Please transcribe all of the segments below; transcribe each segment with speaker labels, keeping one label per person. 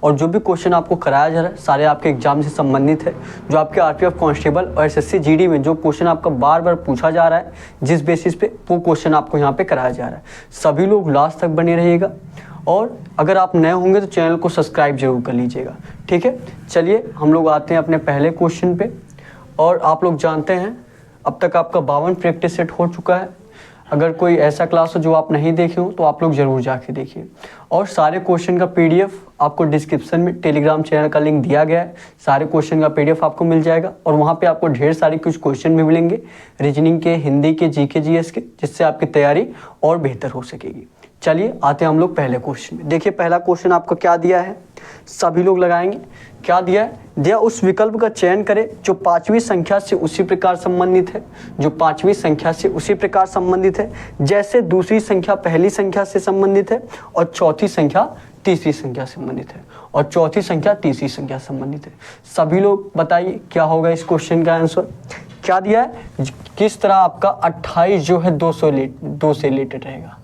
Speaker 1: और जो भी क्वेश्चन आपको कराया जा रहा है सारे आपके एग्जाम से संबंधित है। जो आपके आरपीएफ कांस्टेबल और एसएससी जीडी में जो क्वेश्चन आपका बार बार पूछा जा रहा है जिस बेसिस पे वो क्वेश्चन आपको यहाँ पे कराया जा रहा है। सभी लोग लास्ट तक बने रहिएगा और अगर आप नए होंगे तो चैनल को सब्सक्राइब जरूर कर लीजिएगा। ठीक है, चलिए हम लोग आते हैं अपने पहले क्वेश्चन पे। और आप लोग जानते हैं अब तक आपका 52 प्रैक्टिस सेट हो चुका है। अगर कोई ऐसा क्लास हो जो आप नहीं देखे हो तो आप लोग ज़रूर जाके देखिए। और सारे क्वेश्चन का पीडीएफ आपको डिस्क्रिप्शन में टेलीग्राम चैनल का लिंक दिया गया है। सारे क्वेश्चन का पीडीएफ आपको मिल जाएगा और वहाँ पे आपको ढेर सारे कुछ क्वेश्चन भी मिलेंगे रीजनिंग के, हिंदी के, जीके जीएस के, जिससे आपकी तैयारी और बेहतर हो सकेगी। चलिए आते हैं हम लोग पहले क्वेश्चन में। देखिए पहला क्वेश्चन आपको क्या दिया है, सभी लोग लगाएंगे। क्या दिया है, दिया उस विकल्प का चयन करें जो 5वीं संख्या से उसी प्रकार संबंधित है, जो 5वीं संख्या से उसी प्रकार संबंधित है जैसे दूसरी संख्या पहली संख्या से संबंधित है और चौथी संख्या तीसरी संख्या से संबंधित है और चौथी संख्या तीसरी संख्या संबंधित है। सभी लोग बताइए क्या होगा इस क्वेश्चन का आंसर। क्या दिया है, किस तरह आपका 28 जो है 2 से रिलेटेड रहेगा।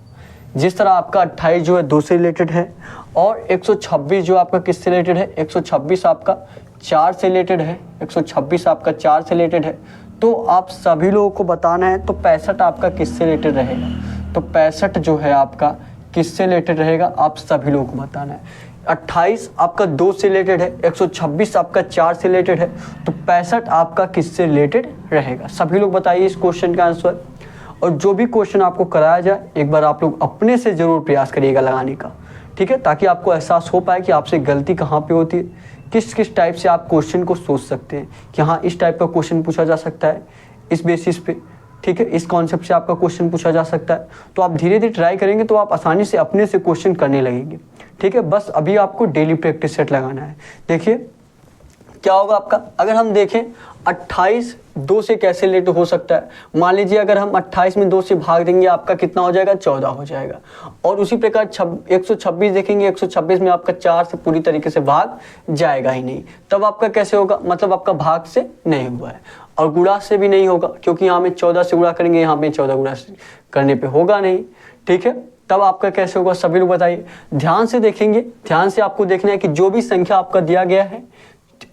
Speaker 1: जिस तरह आपका 28 जो है 2 से रिलेटेड है और 126 जो आपका किससे रिलेटेड है, 126 आपका 4 से रिलेटेड है, 126 आपका 4 से रिलेटेड है। तो आप सभी लोगों को बताना है तो 65 आपका किससे रिलेटेड रहेगा। तो 65 जो है आपका किससे रिलेटेड रहेगा, आप सभी लोगों को बताना है। 28 आपका 2 से रिलेटेड है, 126 आपका 4 से रिलेटेड है, तो 65 आपका किससे रिलेटेड रहेगा। सभी लोग बताइए इस क्वेश्चन का आंसर। और जो भी क्वेश्चन आपको कराया जाए एक बार आप लोग अपने से ज़रूर प्रयास करिएगा लगाने का। ठीक है, ताकि आपको एहसास हो पाए कि आपसे गलती कहाँ पे होती है, किस किस टाइप से आप क्वेश्चन को सोच सकते हैं कि हाँ इस टाइप का क्वेश्चन पूछा जा सकता है इस बेसिस पे। ठीक है, इस कॉन्सेप्ट से आपका क्वेश्चन पूछा जा सकता है। तो आप धीरे धीरे ट्राई करेंगे तो आप आसानी से अपने से क्वेश्चन करने लगेंगे। ठीक है, बस अभी आपको डेली प्रैक्टिस सेट लगाना है। देखिए क्या होगा आपका, अगर हम देखें 28 2 से कैसे रिलेटेड हो सकता है। मान लीजिए अगर हम 28 में 2 से भाग देंगे आपका कितना हो जाएगा, 14 हो जाएगा। और उसी प्रकार 126 देखेंगे, 126 में आपका 4 से पूरी तरीके से भाग जाएगा ही नहीं। तब आपका कैसे होगा, मतलब आपका भाग से नहीं हुआ है। और गुणा से भी नहीं होगा क्योंकि यहाँ में 14 से गुणा करेंगे, यहाँ पे 14 गुणा करने पर होगा नहीं। ठीक है, तब आपका कैसे होगा, सभी लोग बताइए। ध्यान से देखेंगे, ध्यान से आपको देखना है कि जो भी संख्या आपका दिया गया है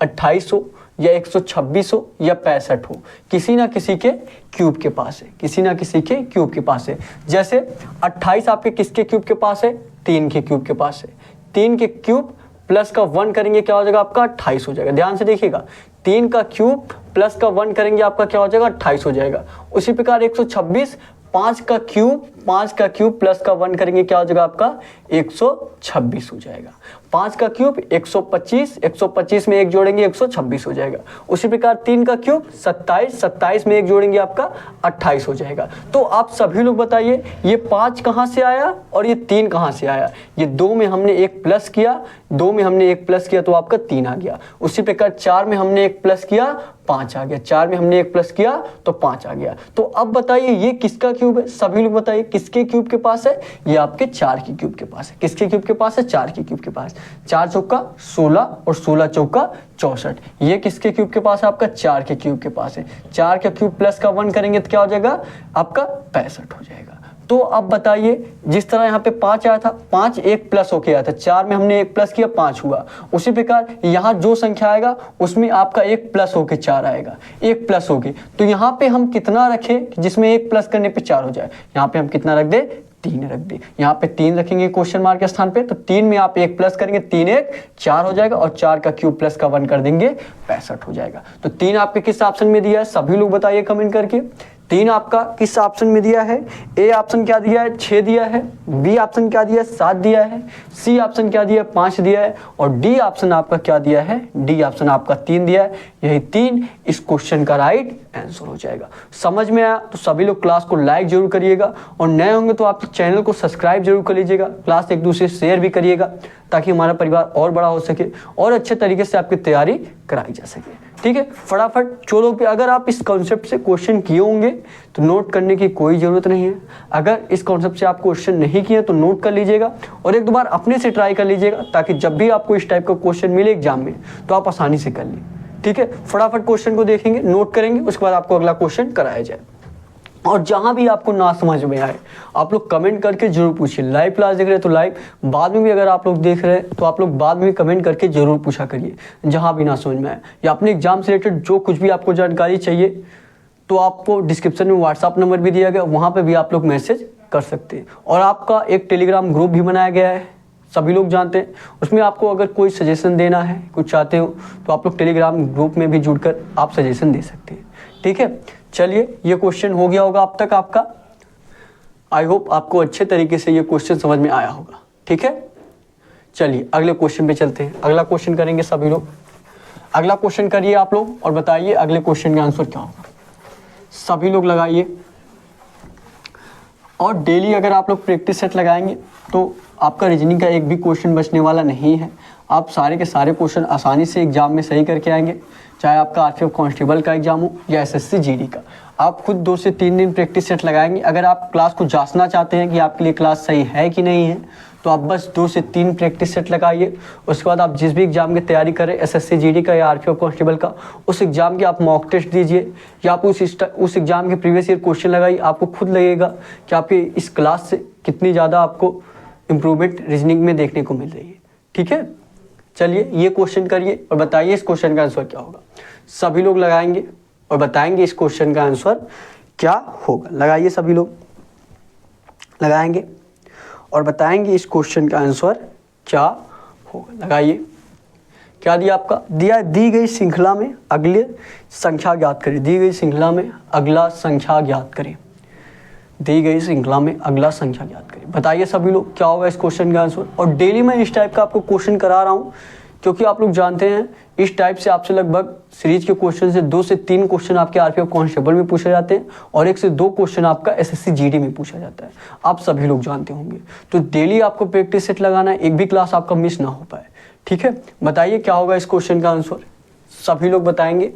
Speaker 1: 28 हो या 126 हो या 65 हो, किसी ना किसी के क्यूब के पास है, किसी ना किसी के क्यूब के पास है। जैसे 28 आपके किसके क्यूब के पास है, 3 के क्यूब के पास है। 3 के क्यूब प्लस का 1 करेंगे क्या हो जाएगा आपका 28 हो जाएगा। ध्यान से देखिएगा, 3 का क्यूब प्लस का 1 करेंगे आपका क्या हो जाएगा 28 हो जाएगा। उसी प्रकार 126 5 का क्यूब प्लस का 1 करेंगे क्या हो जाएगा आपका 126 हो जाएगा। 5 का क्यूब 125 में 1 जोड़ेंगे 126 हो जाएगा। उसी प्रकार 3 का क्यूब 27 में 1 जोड़ेंगे आपका 28 हो जाएगा। तो आप सभी लोग बताइए ये 5 कहाँ से आया और ये 3 कहाँ से आया। ये 2 में हमने 1 प्लस किया, 2 में हमने 1 प्लस किया तो आपका 3 आ गया। उसी प्रकार 4 में हमने 1 प्लस किया 5 आ गया, 4 में हमने 1 प्लस किया तो 5 आ गया। तो अब बताइए ये किसका क्यूब है, सभी लोग बताइए किसके क्यूब के पास है, ये आपके 4 के क्यूब के पास है। किसके क्यूब के पास है, 4 के क्यूब के पास। 4 चौका 16 और 16 चौका 64। ये किसके क्यूब के पास है, आपका 4 के क्यूब के पास है। 4 के क्यूब प्लस का 1 करेंगे तो क्या हो जाएगा आपका 65 हो जाएगा। तो अब बताइए जिस तरह यहाँ पे 5 आया था, 5 1 प्लस होके आया था, 4 में हमने 1 प्लस किया 5 हुआ। उसी प्रकार यहाँ जो संख्या आएगा उसमें आपका 1 प्लस होके 4 आएगा, 1 प्लस होके। तो यहाँ पे हम कितना रखें जिसमें 1 प्लस करने पे 4 हो जाए, यहाँ पे हम कितना रख दे 3 रख दे। यहाँ पे 3 रखेंगे क्वेश्चन मार्क के स्थान पे, तो 3 में आप 1 प्लस करेंगे 3 1 4 हो जाएगा और 4 का क्यूब प्लस का 1 कर देंगे 65 हो जाएगा। तो 3 आपके किस ऑप्शन में दिया है, सभी लोग बताइए कमेंट करके। 3 आपका किस ऑप्शन में दिया है, ए ऑप्शन क्या दिया है 6 दिया है, बी ऑप्शन क्या दिया है 7 दिया है, सी ऑप्शन क्या दिया है 5 दिया है और डी ऑप्शन आपका क्या दिया है, डी ऑप्शन आपका 3 दिया है। यही 3 इस क्वेश्चन का राइट आंसर हो जाएगा। समझ में आया तो सभी लोग क्लास को लाइक जरूर करिएगा और नए होंगे तो आप चैनल को सब्सक्राइब जरूर कर लीजिएगा। क्लास एक दूसरे शेयर भी करिएगा ताकि हमारा परिवार और बड़ा हो सके और अच्छे तरीके से आपकी तैयारी कराई जा सके। ठीक है, फटाफट चलो पे अगर आप इस कॉन्सेप्ट से क्वेश्चन किए होंगे तो नोट करने की कोई ज़रूरत नहीं है। अगर इस कॉन्सेप्ट से आप क्वेश्चन नहीं किए तो नोट कर लीजिएगा और एक दो बार अपने से ट्राई कर लीजिएगा ताकि जब भी आपको इस टाइप का क्वेश्चन मिले एग्जाम में तो आप आसानी से कर लें। ठीक है, फटाफट क्वेश्चन को देखेंगे, नोट करेंगे, उसके बाद आपको अगला क्वेश्चन कराया जाए। और जहाँ भी आपको ना समझ में आए आप लोग कमेंट करके जरूर पूछिए। लाइव क्लास देख रहे हैं तो लाइव, बाद में भी अगर आप लोग देख रहे हैं तो आप लोग बाद में कमेंट करके जरूर पूछा करिए जहाँ भी ना समझ में आए, या अपने एग्जाम से रिलेटेड जो कुछ भी आपको जानकारी चाहिए तो आपको डिस्क्रिप्शन में व्हाट्सअप नंबर भी दिया गया, वहाँ पर भी आप लोग मैसेज कर सकते हैं। और आपका एक टेलीग्राम ग्रुप भी बनाया गया है, सभी लोग जानते हैं। उसमें आपको अगर कोई सजेशन देना है, कुछ चाहते हो तो आप लोग टेलीग्राम ग्रुप में भी जुड़कर आप सजेशन दे सकते हैं। ठीक है, चलिए ये क्वेश्चन हो गया होगा अब तक आपका। आई होप आपको अच्छे तरीके से ये क्वेश्चन समझ में आया होगा। ठीक है, चलिए अगले क्वेश्चन पे चलते हैं। अगला क्वेश्चन करेंगे सभी लोग। अगला क्वेश्चन करिए आप लोग और बताइए अगले क्वेश्चन का आंसर क्या होगा। सभी लोग लगाइए। और डेली अगर आप लोग प्रैक्टिस सेट लगाएंगे तो आपका रीजनिंग का एक भी क्वेश्चन बचने वाला नहीं है। आप सारे के सारे क्वेश्चन आसानी से एग्जाम में सही करके आएंगे, चाहे आपका आरपीएफ कांस्टेबल का एग्जाम हो या एसएससी जीडी का। आप खुद 2 से 3 दिन प्रैक्टिस सेट लगाएंगे। अगर आप क्लास को जांचना चाहते हैं कि आपके लिए क्लास सही है कि नहीं है, तो आप बस 2 से 3 प्रैक्टिस सेट लगाइए। उसके बाद आप जिस भी एग्जाम की तैयारी करें, एसएससी जीडी का या आरपीएफ कांस्टेबल का, उस एग्जाम के आप मॉक टेस्ट दीजिए या आप उस एग्जाम के प्रीवियस ईयर क्वेश्चन लगाइए। आपको खुद लगेगा कि आपके इस क्लास से कितनी ज़्यादा आपको इम्प्रूवमेंट रीजनिंग में देखने को मिल रही है। ठीक है, चलिए ये क्वेश्चन करिए और बताइए इस क्वेश्चन का आंसर क्या होगा। सभी लोग लगाएंगे और बताएंगे इस क्वेश्चन का आंसर क्या होगा। लगाइए, सभी लोग लगाएंगे और बताएंगे इस क्वेश्चन का आंसर क्या होगा। लगाइए। क्या दिया आपका, दिया दी गई श्रृंखला में अगले संख्या ज्ञात करें। दी गई श्रृंखला में अगला संख्या ज्ञात करें। दी गई श्रृंखला में अगला संख्या ज्ञात करें। बताइए सभी लोग क्या होगा इस क्वेश्चन का आंसर। और डेली मैं इस टाइप का आपको क्वेश्चन करा रहा हूँ क्योंकि आप लोग जानते हैं इस टाइप से आपसे लगभग सीरीज के क्वेश्चन से 2 से 3 क्वेश्चन आपके आरपीएफ कांस्टेबल में पूछे जाते हैं और 1 से 2 क्वेश्चन आपका एसएससी जीडी में पूछा जाता है। आप सभी लोग जानते होंगे। तो डेली आपको प्रैक्टिस सेट लगाना है, एक भी क्लास आपका मिस ना हो पाए। ठीक है, बताइए क्या होगा इस क्वेश्चन का आंसर। सभी लोग बताएंगे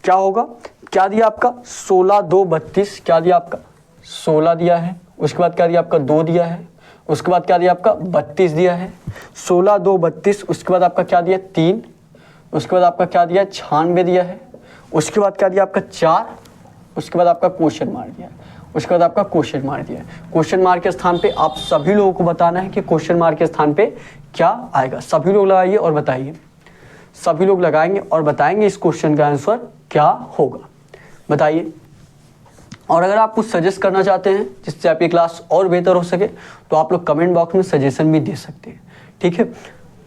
Speaker 1: क्या होगा। क्या दिया आपका 16 2 32। क्या दिया आपका 16 दिया है। उसके बाद क्या दिया आपका 2 दिया है। उसके बाद क्या दिया आपका 32 दिया है। 16 2 32। उसके बाद आपका क्या दिया 3। उसके बाद आपका क्या दिया 96 दिया है। उसके बाद क्या दिया आपका 4। उसके बाद आपका क्वेश्चन मार्क दिया है। उसके बाद आपका क्वेश्चन मार्क दिया है। क्वेश्चन मार्क के स्थान पे आप सभी लोगों को बताना है कि क्वेश्चन मार्क के स्थान पे क्या आएगा। सभी लोग लगाइए और बताइए। सभी लोग लगाएंगे और बताएंगे इस क्वेश्चन का आंसर क्या होगा। बताइए। और अगर आप कुछ सजेस्ट करना चाहते हैं जिससे आपकी क्लास और बेहतर हो सके तो आप लोग कमेंट बॉक्स में सजेशन भी दे सकते हैं। ठीक है,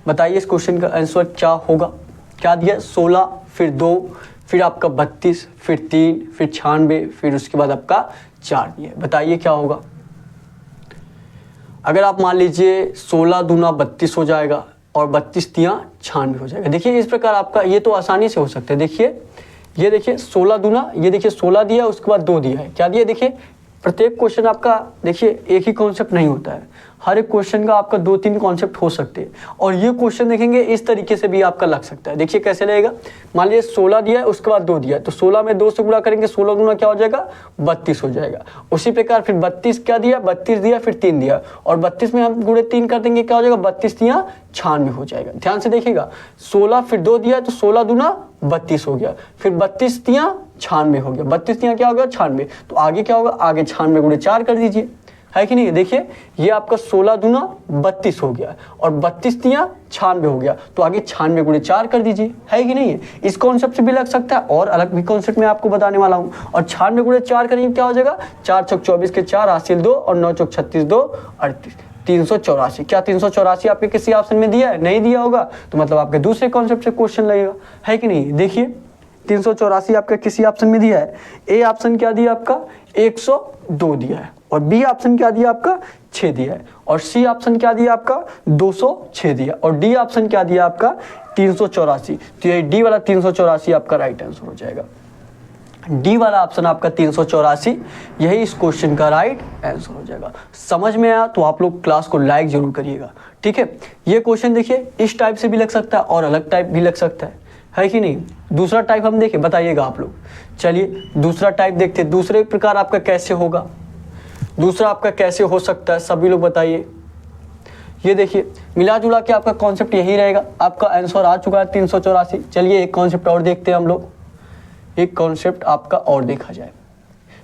Speaker 1: बताइए इस क्वेश्चन का आंसर क्या होगा। क्या दिया 16 फिर 2 फिर आपका 32 फिर 3 फिर 96 फिर उसके बाद आपका 4 दिया। बताइए क्या होगा। अगर आप मान लीजिए 16 दूना 32 हो जाएगा और 32 तियां 96 हो जाएगा। देखिए इस प्रकार आपका ये तो आसानी से हो सकता है। देखिए ये देखिए 16 दूना, ये देखिए 16 दिया उसके बाद 2 दिया है। क्या दिया देखिए प्रत्येक क्वेश्चन आपका देखिए एक ही कॉन्सेप्ट नहीं होता है। हर एक क्वेश्चन का आपका 2-3 कॉन्सेप्ट हो सकते हैं और ये क्वेश्चन देखेंगे इस तरीके से भी आपका लग सकता है। देखिए कैसे लगेगा। मान लीजिए 16 दिया है उसके बाद 2 दिया है तो 16 में 2 से गुणा करेंगे, 16 दूना क्या हो जाएगा 32 हो जाएगा। उसी प्रकार फिर 32 क्या दिया 32 दिया फिर 3 दिया और 32 में हम गुणे 3 कर देंगे क्या हो जाएगा 32 तियां 96 हो जाएगा। ध्यान से देखिएगा 16 फिर 2 दिया तो 16 दूना 32 हो गया, फिर 32 तियां 96 हो गया। 32 तियां क्या हो गया 96। तो आगे क्या होगा, आगे 96 गुणे 4 कर दीजिए, है कि नहीं। देखिए ये आपका 16 दूना 32 हो गया और 32 तियां 96 हो गया तो आगे 96 गुणे 4 कर दीजिए, है कि नहीं। इस कॉन्सेप्ट से भी लग सकता है और अलग भी कॉन्सेप्ट में आपको बताने वाला हूं। और 96 गुणे 4 करेंगे क्या हो जाएगा 4 चौक 24 के 4 हासिल 2 और 9 चौक 36 2 38 384। क्या 384 आपके किसी ऑप्शन में दिया है, नहीं दिया होगा तो मतलब आपके दूसरे कॉन्सेप्ट से क्वेश्चन लगेगा, है कि नहीं। देखिए 384 आपका किसी ऑप्शन में दिया है। ए ऑप्शन क्या दिया आपका 102 दिया है और बी ऑप्शन क्या दिया आपका 6 दिया है और सी ऑप्शन क्या दिया आपका 206 दिया और डी ऑप्शन क्या दिया आपका 384। तो ये डी वाला 384 आपका राइट आंसर हो जाएगा। डी वाला ऑप्शन आपका 384 यही इस क्वेश्चन का राइट आंसर हो जाएगा। समझ में आया तो आप लोग क्लास को लाइक जरूर करिएगा। ठीक है, ये क्वेश्चन देखिए इस टाइप से भी लग सकता है और अलग टाइप भी लग सकता है कि नहीं। दूसरा टाइप हम देखें, बताइएगा आप लोग। चलिए दूसरा टाइप देखते हैं, दूसरे प्रकार आपका कैसे होगा, दूसरा आपका कैसे हो सकता है, सभी लोग बताइए। ये देखिए मिला जुला के आपका कॉन्सेप्ट यही रहेगा। आपका आंसर आ चुका है 384। चलिए एक कॉन्सेप्ट और देखते हैं हम लोग, एक कॉन्सेप्ट आपका और देखा जाए।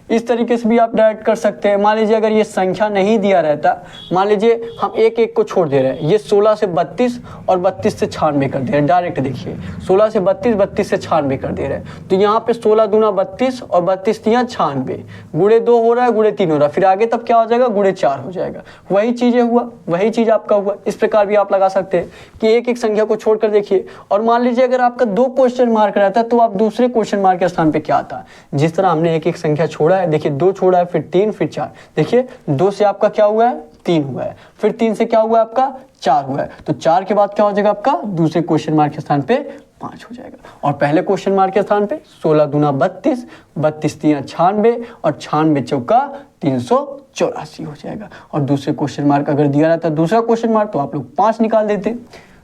Speaker 1: इस तरीके से भी आप डायरेक्ट कर सकते हैं। मान लीजिए अगर ये संख्या नहीं दिया रहता, मान लीजिए हम एक एक को छोड़ दे रहे हैं, ये 16 से 32 और 32 से 96 कर दे रहे हैं। डायरेक्ट देखिए 16 से 32, 32 से 96 कर दे रहे हैं। तो यहाँ पे 16 दूना 32 और 32 तिया 96, गुणे 2 हो रहा है, गुणे 3 हो रहा है, फिर आगे तब क्या हो जाएगा, गुणे 4 हो जाएगा। वही चीज़ हुआ, वही चीज़ आपका हुआ। इस प्रकार भी आप लगा सकते हैं कि एक एक संख्या को छोड़कर देखिए। और मान लीजिए अगर आपका 2 क्वेश्चन मार्क रहता है तो आप दूसरे क्वेश्चन मार्क के स्थान पे क्या आता है, जिस तरह हमने एक एक संख्या छोड़ा है, देखिए 2 छोड़ा है, फिर 3, फिर 4। देखिए 2 से आपका क्या हुआ है, 3 हुआ है, फिर 3 से क्या हुआ है आपका, 4 हुआ है। तो 4 के बाद क्या हो जाएगा आपका, दूसरे क्वेश्चन मार्क के स्थान पे 5 हो जाएगा। और पहले क्वेश्चन मार्क के स्थान पे 16 दूना 32, 32 तिया 96 और 96 चौका 384 हो जाएगा। और दूसरे क्वेश्चन मार्क अगर दिया रहता है दूसरा क्वेश्चन मार्क तो आप लोग 5 निकाल देते।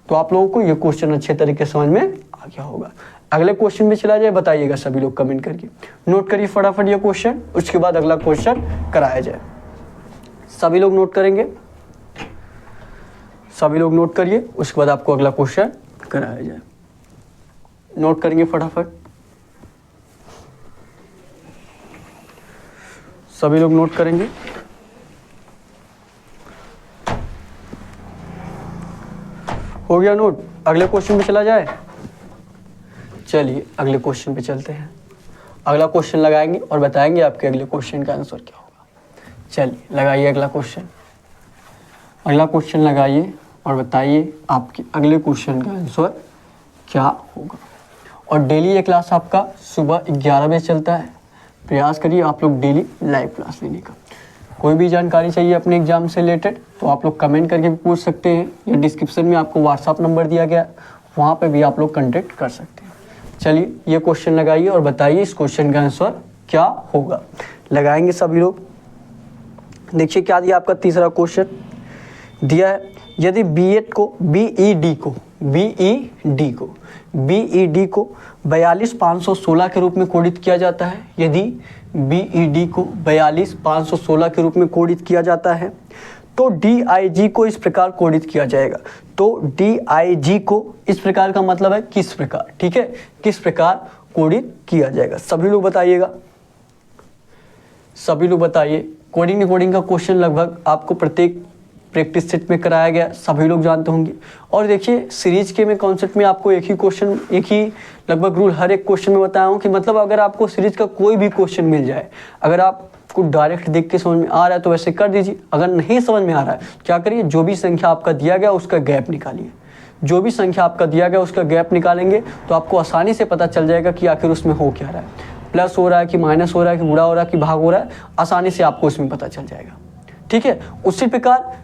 Speaker 1: तो आप लोगों को ये क्वेश्चन अच्छे तरीके से समझ में आ गया होगा। अगले क्वेश्चन में चला जाए, बताइएगा सभी लोग कमेंट करके। नोट करिए फटाफट ये क्वेश्चन, उसके बाद अगला क्वेश्चन कराया जाए। सभी लोग नोट करेंगे, सभी लोग नोट करिए, उसके बाद आपको अगला क्वेश्चन कराया जाए। नोट करेंगे फटाफट, सभी लोग नोट करेंगे। हो गया नोट, अगले क्वेश्चन पे चला जाए। चलिए अगले क्वेश्चन पे चलते हैं। अगला क्वेश्चन लगाएंगे और बताएंगे आपके अगले क्वेश्चन का आंसर क्या होगा। चलिए लगाइए अगला क्वेश्चन, अगला क्वेश्चन लगाइए और बताइए आपके अगले क्वेश्चन का आंसर क्या होगा। और डेली ये क्लास आपका सुबह 11 बजे चलता है। प्रयास करिए आप लोग डेली लाइव क्लास लेने का। कोई भी जानकारी चाहिए अपने एग्जाम से रिलेटेड तो आप लोग कमेंट करके भी पूछ सकते हैं, या डिस्क्रिप्शन में आपको व्हाट्सअप नंबर दिया गया, वहाँ पे भी आप लोग कॉन्टेक्ट कर सकते हैं। चलिए ये क्वेश्चन लगाइए और बताइए इस क्वेश्चन का आंसर क्या होगा। लगाएंगे सभी लोग। देखिए क्या दिया आपका तीसरा क्वेश्चन दिया है, यदि बीएड को बीईडी को 42516 के रूप में कोडित किया जाता है, यदि बीईडी को 42516 के रूप में कोडित किया जाता है तो डीआईजी को इस प्रकार कोडित किया जाएगा। तो डीआईजी को इस प्रकार का मतलब है किस प्रकार, ठीक है, किस प्रकार कोडित किया जाएगा। सभी लोग बताइएगा, सभी लोग बताइए। कोडिंग का क्वेश्चन लगभग आपको प्रत्येक प्रैक्टिस सेट में कराया गया, सभी लोग जानते होंगे। और देखिए सीरीज के में कॉन्सेप्ट में आपको एक ही क्वेश्चन, एक ही लगभग रूल हर एक क्वेश्चन में बताया हूँ कि मतलब अगर आपको सीरीज का कोई भी क्वेश्चन मिल जाए, अगर आपको डायरेक्ट देख के समझ में आ रहा है तो वैसे कर दीजिए, अगर नहीं समझ में आ रहा है क्या करिए, जो भी संख्या आपका दिया गया उसका गैप निकालिए। जो भी संख्या आपका दिया गया उसका गैप निकालेंगे तो आपको आसानी से पता चल जाएगा कि आखिर उसमें हो क्या रहा है, प्लस हो रहा है कि माइनस हो रहा है कि गुणा हो रहा है कि भाग हो रहा है, आसानी से आपको उसमें पता चल जाएगा। ठीक है, उसी प्रकार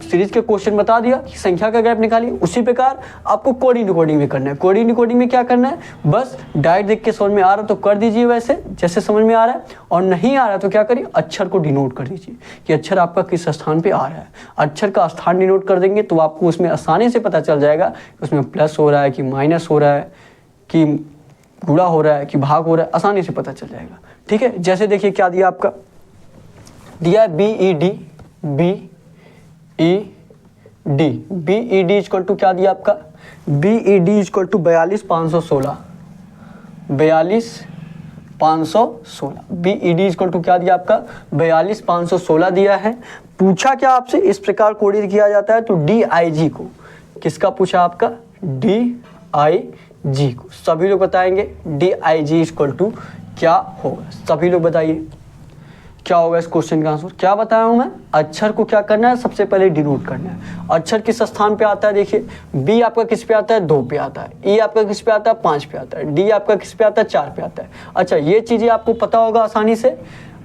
Speaker 1: सीरीज के क्वेश्चन बता दिया कि संख्या का गैप निकालिए, उसी प्रकार आपको कोडिंग डिकोडिंग में करना है। कोडिंग डिकोडिंग में क्या करना है, बस डायरेक्ट देख के समझ में आ रहा तो कर दीजिए वैसे जैसे समझ में आ रहा है, और नहीं आ रहा तो क्या करिए, अक्षर को डिनोट कर दीजिए कि अक्षर आपका किस स्थान पे आ रहा है। अक्षर का स्थान डिनोट कर देंगे तो आपको उसमें आसानी से पता चल जाएगा कि उसमें प्लस हो रहा है कि माइनस हो रहा है कि गुणा हो रहा है कि भाग हो रहा है, आसानी से पता चल जाएगा। ठीक है, जैसे देखिए क्या दिया आपका, दिया है बीईडी इक्वल टू क्या दिया आपका, BED equal to 42516, 42516। BED equal to क्या दिया आपका, 42516 दिया है। पूछा क्या आपसे, इस प्रकार कोडित किया जाता है तो डीआईजी को, किसका पूछा आपका, डीआईजी को। सभी लोग बताएंगे डीआईजी इक्वल टू क्या होगा, सभी लोग बताइए क्या होगा इस क्वेश्चन का आंसर। क्या बताया हूं मैं, अक्षर को क्या करना है, सबसे पहले डिनोट करना है। अक्षर किस स्थान पे आता है, देखिए बी आपका किस पे आता है, 2 पे आता है, ई आपका किस पे आता है, 5 पे आता है, डी आपका किस पे आता है, 4 पे आता है। अच्छा, ये चीजें आपको पता होगा आसानी से,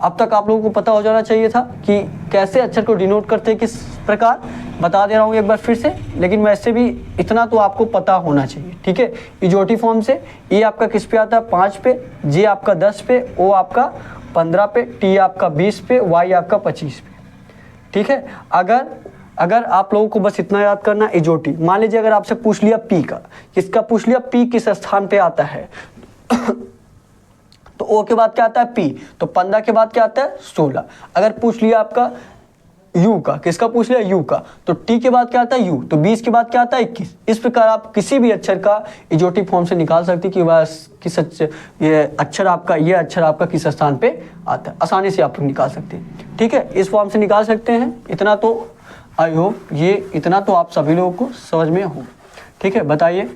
Speaker 1: अब तक आप लोगों को पता हो जाना चाहिए था कि कैसे अक्षर को डिनोट करते हैं, किस प्रकार। बता दे रहा हूँ एक बार फिर से, लेकिन वैसे भी इतना तो आपको पता होना चाहिए। ठीक है, इजोटी फॉर्म से ई आपका किस पे आता है, 5 पे, जे आपका 10 पे, ओ आपका 15 पे, टी आपका 20 पे, वाई आपका 25 पे। ठीक है, अगर आप लोगों को बस इतना याद करना, इजोटी। मान लीजिए अगर आपसे पूछ लिया पी का, किसका पूछ लिया, पी किस स्थान पे आता है तो ओ के बाद क्या आता है, पी, तो 15 के बाद क्या आता है, 16। अगर पूछ लिया आपका यू का, किसका पूछ लिया, यू का, तो टी के बाद क्या आता है यू, तो 20 के बाद क्या आता है 21। इस प्रकार आप किसी भी अक्षर का इजोटिव फॉर्म से निकाल सकते कि बस किस ये अक्षर आपका किस स्थान पे आता है, आसानी से आप लोग निकाल सकते हैं। ठीक है, इस फॉर्म से निकाल सकते हैं। इतना तो आई होप इतना तो आप सभी लोगों को समझ में हो। ठीक है, बताइए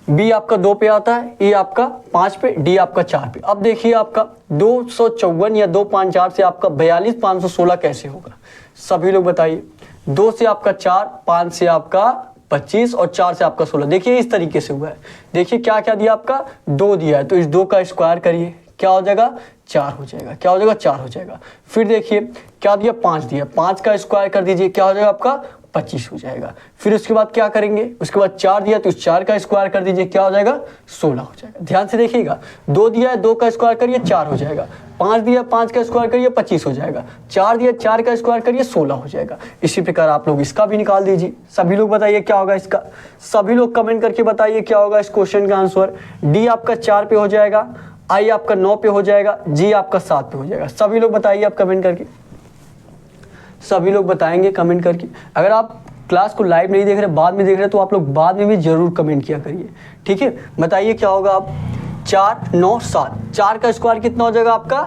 Speaker 1: बी आपका 2 पे आता है, ए आपका 5 पे, डी आपका 4 पे। अब देखिए आपका 254 या 254 से आपका 42,516 कैसे होगा, सभी लोग बताइए। 2 से आपका 4, 5 से आपका 25 और 4 से आपका 16। देखिए इस तरीके से हुआ है। देखिए क्या क्या दिया आपका, 2 दिया है, तो इस 2 का स्क्वायर करिए, क्या हो जाएगा 4 हो जाएगा, क्या हो जाएगा 4 हो जाएगा। फिर देखिए क्या दिया, 5 दिया, 5 का स्क्वायर कर दीजिए, क्या हो जाएगा आपका 25 हो जाएगा। फिर उसके बाद क्या करेंगे, उसके बाद 4 दिया तो 4 का स्क्वायर कर दीजिए, क्या हो जाएगा 16 हो जाएगा। ध्यान से देखिएगा, 2 दिया है, 2 का स्क्वायर करिए 4 हो जाएगा, 5 दिया 5 का स्क्वायर करिए 25 हो जाएगा, 4 दिया 4 का स्क्वायर करिए 16 हो जाएगा। इसी प्रकार आप लोग इसका भी निकाल दीजिए। सभी लोग बताइए क्या होगा इसका, सभी लोग कमेंट करके बताइए क्या होगा इस क्वेश्चन का आंसर। डी आपका 4 पे हो जाएगा, आई आपका 9 पे हो जाएगा, जी आपका 7 पे हो जाएगा। सभी लोग बताइए आप कमेंट करके, सभी लोग बताएंगे कमेंट करके। अगर आप क्लास को लाइव नहीं देख रहे, बाद में देख रहे, तो आप लोग बाद में भी जरूर कमेंट किया करिए। ठीक है, बताइए क्या होगा। आप 4 9 7, 4 का स्क्वायर कितना हो जाएगा आपका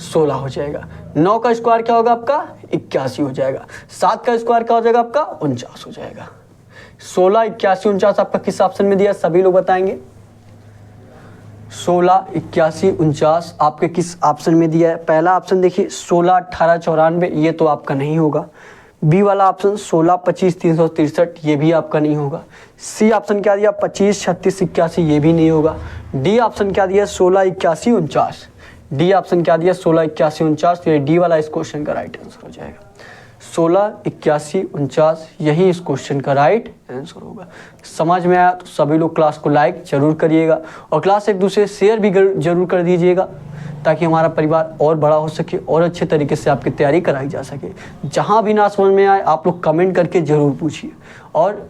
Speaker 1: 16 हो जाएगा, 9 का स्क्वायर क्या होगा आपका 81 हो जाएगा, 7 का स्क्वायर क्या हो जाएगा आपका 49 हो जाएगा। 16 81 49 आपका किस ऑप्शन में दिया, सभी लोग बताएंगे। 16 81 49 आपके किस ऑप्शन में दिया है। पहला ऑप्शन देखिए 16 18 94, ये तो आपका नहीं होगा। बी वाला ऑप्शन 16 25 363, ये भी आपका नहीं होगा। सी ऑप्शन क्या दिया 25 36 81, ये भी नहीं होगा। डी ऑप्शन क्या दिया 16 81 49, डी ऑप्शन क्या दिया 16 81 49, तो ये डी वाला इस क्वेश्चन का राइट आंसर हो जाएगा। 16 81 49 यही इस क्वेश्चन का राइट आंसर होगा। समझ में आया तो सभी लोग क्लास को लाइक जरूर करिएगा और क्लास एक दूसरे शेयर भी जरूर कर दीजिएगा, ताकि हमारा परिवार और बड़ा हो सके और अच्छे तरीके से आपकी तैयारी कराई जा सके। जहाँ भी ना समझ में आए आप लोग कमेंट करके ज़रूर पूछिए। और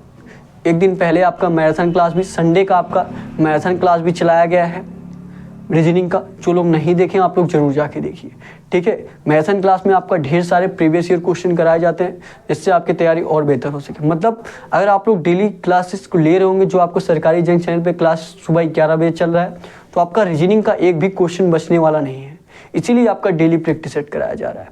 Speaker 1: एक दिन पहले आपका मैराथन क्लास भी, संडे का आपका मैराथन क्लास भी चलाया गया है रीजनिंग का। जो लोग नहीं देखें आप लोग जरूर जाके देखिए। ठीक है, मैराथन क्लास में आपका ढेर सारे प्रीवियस ईयर क्वेश्चन कराए जाते हैं, जिससे आपकी तैयारी और बेहतर हो सके। मतलब अगर आप लोग डेली क्लासेस को ले रहे होंगे, जो आपको सरकारी जंग चैनल पे क्लास सुबह 11 बजे चल रहा है, तो आपका रीजनिंग का एक भी क्वेश्चन बचने वाला नहीं है। इसीलिए आपका डेली प्रैक्टिस सेट कराया जा रहा है।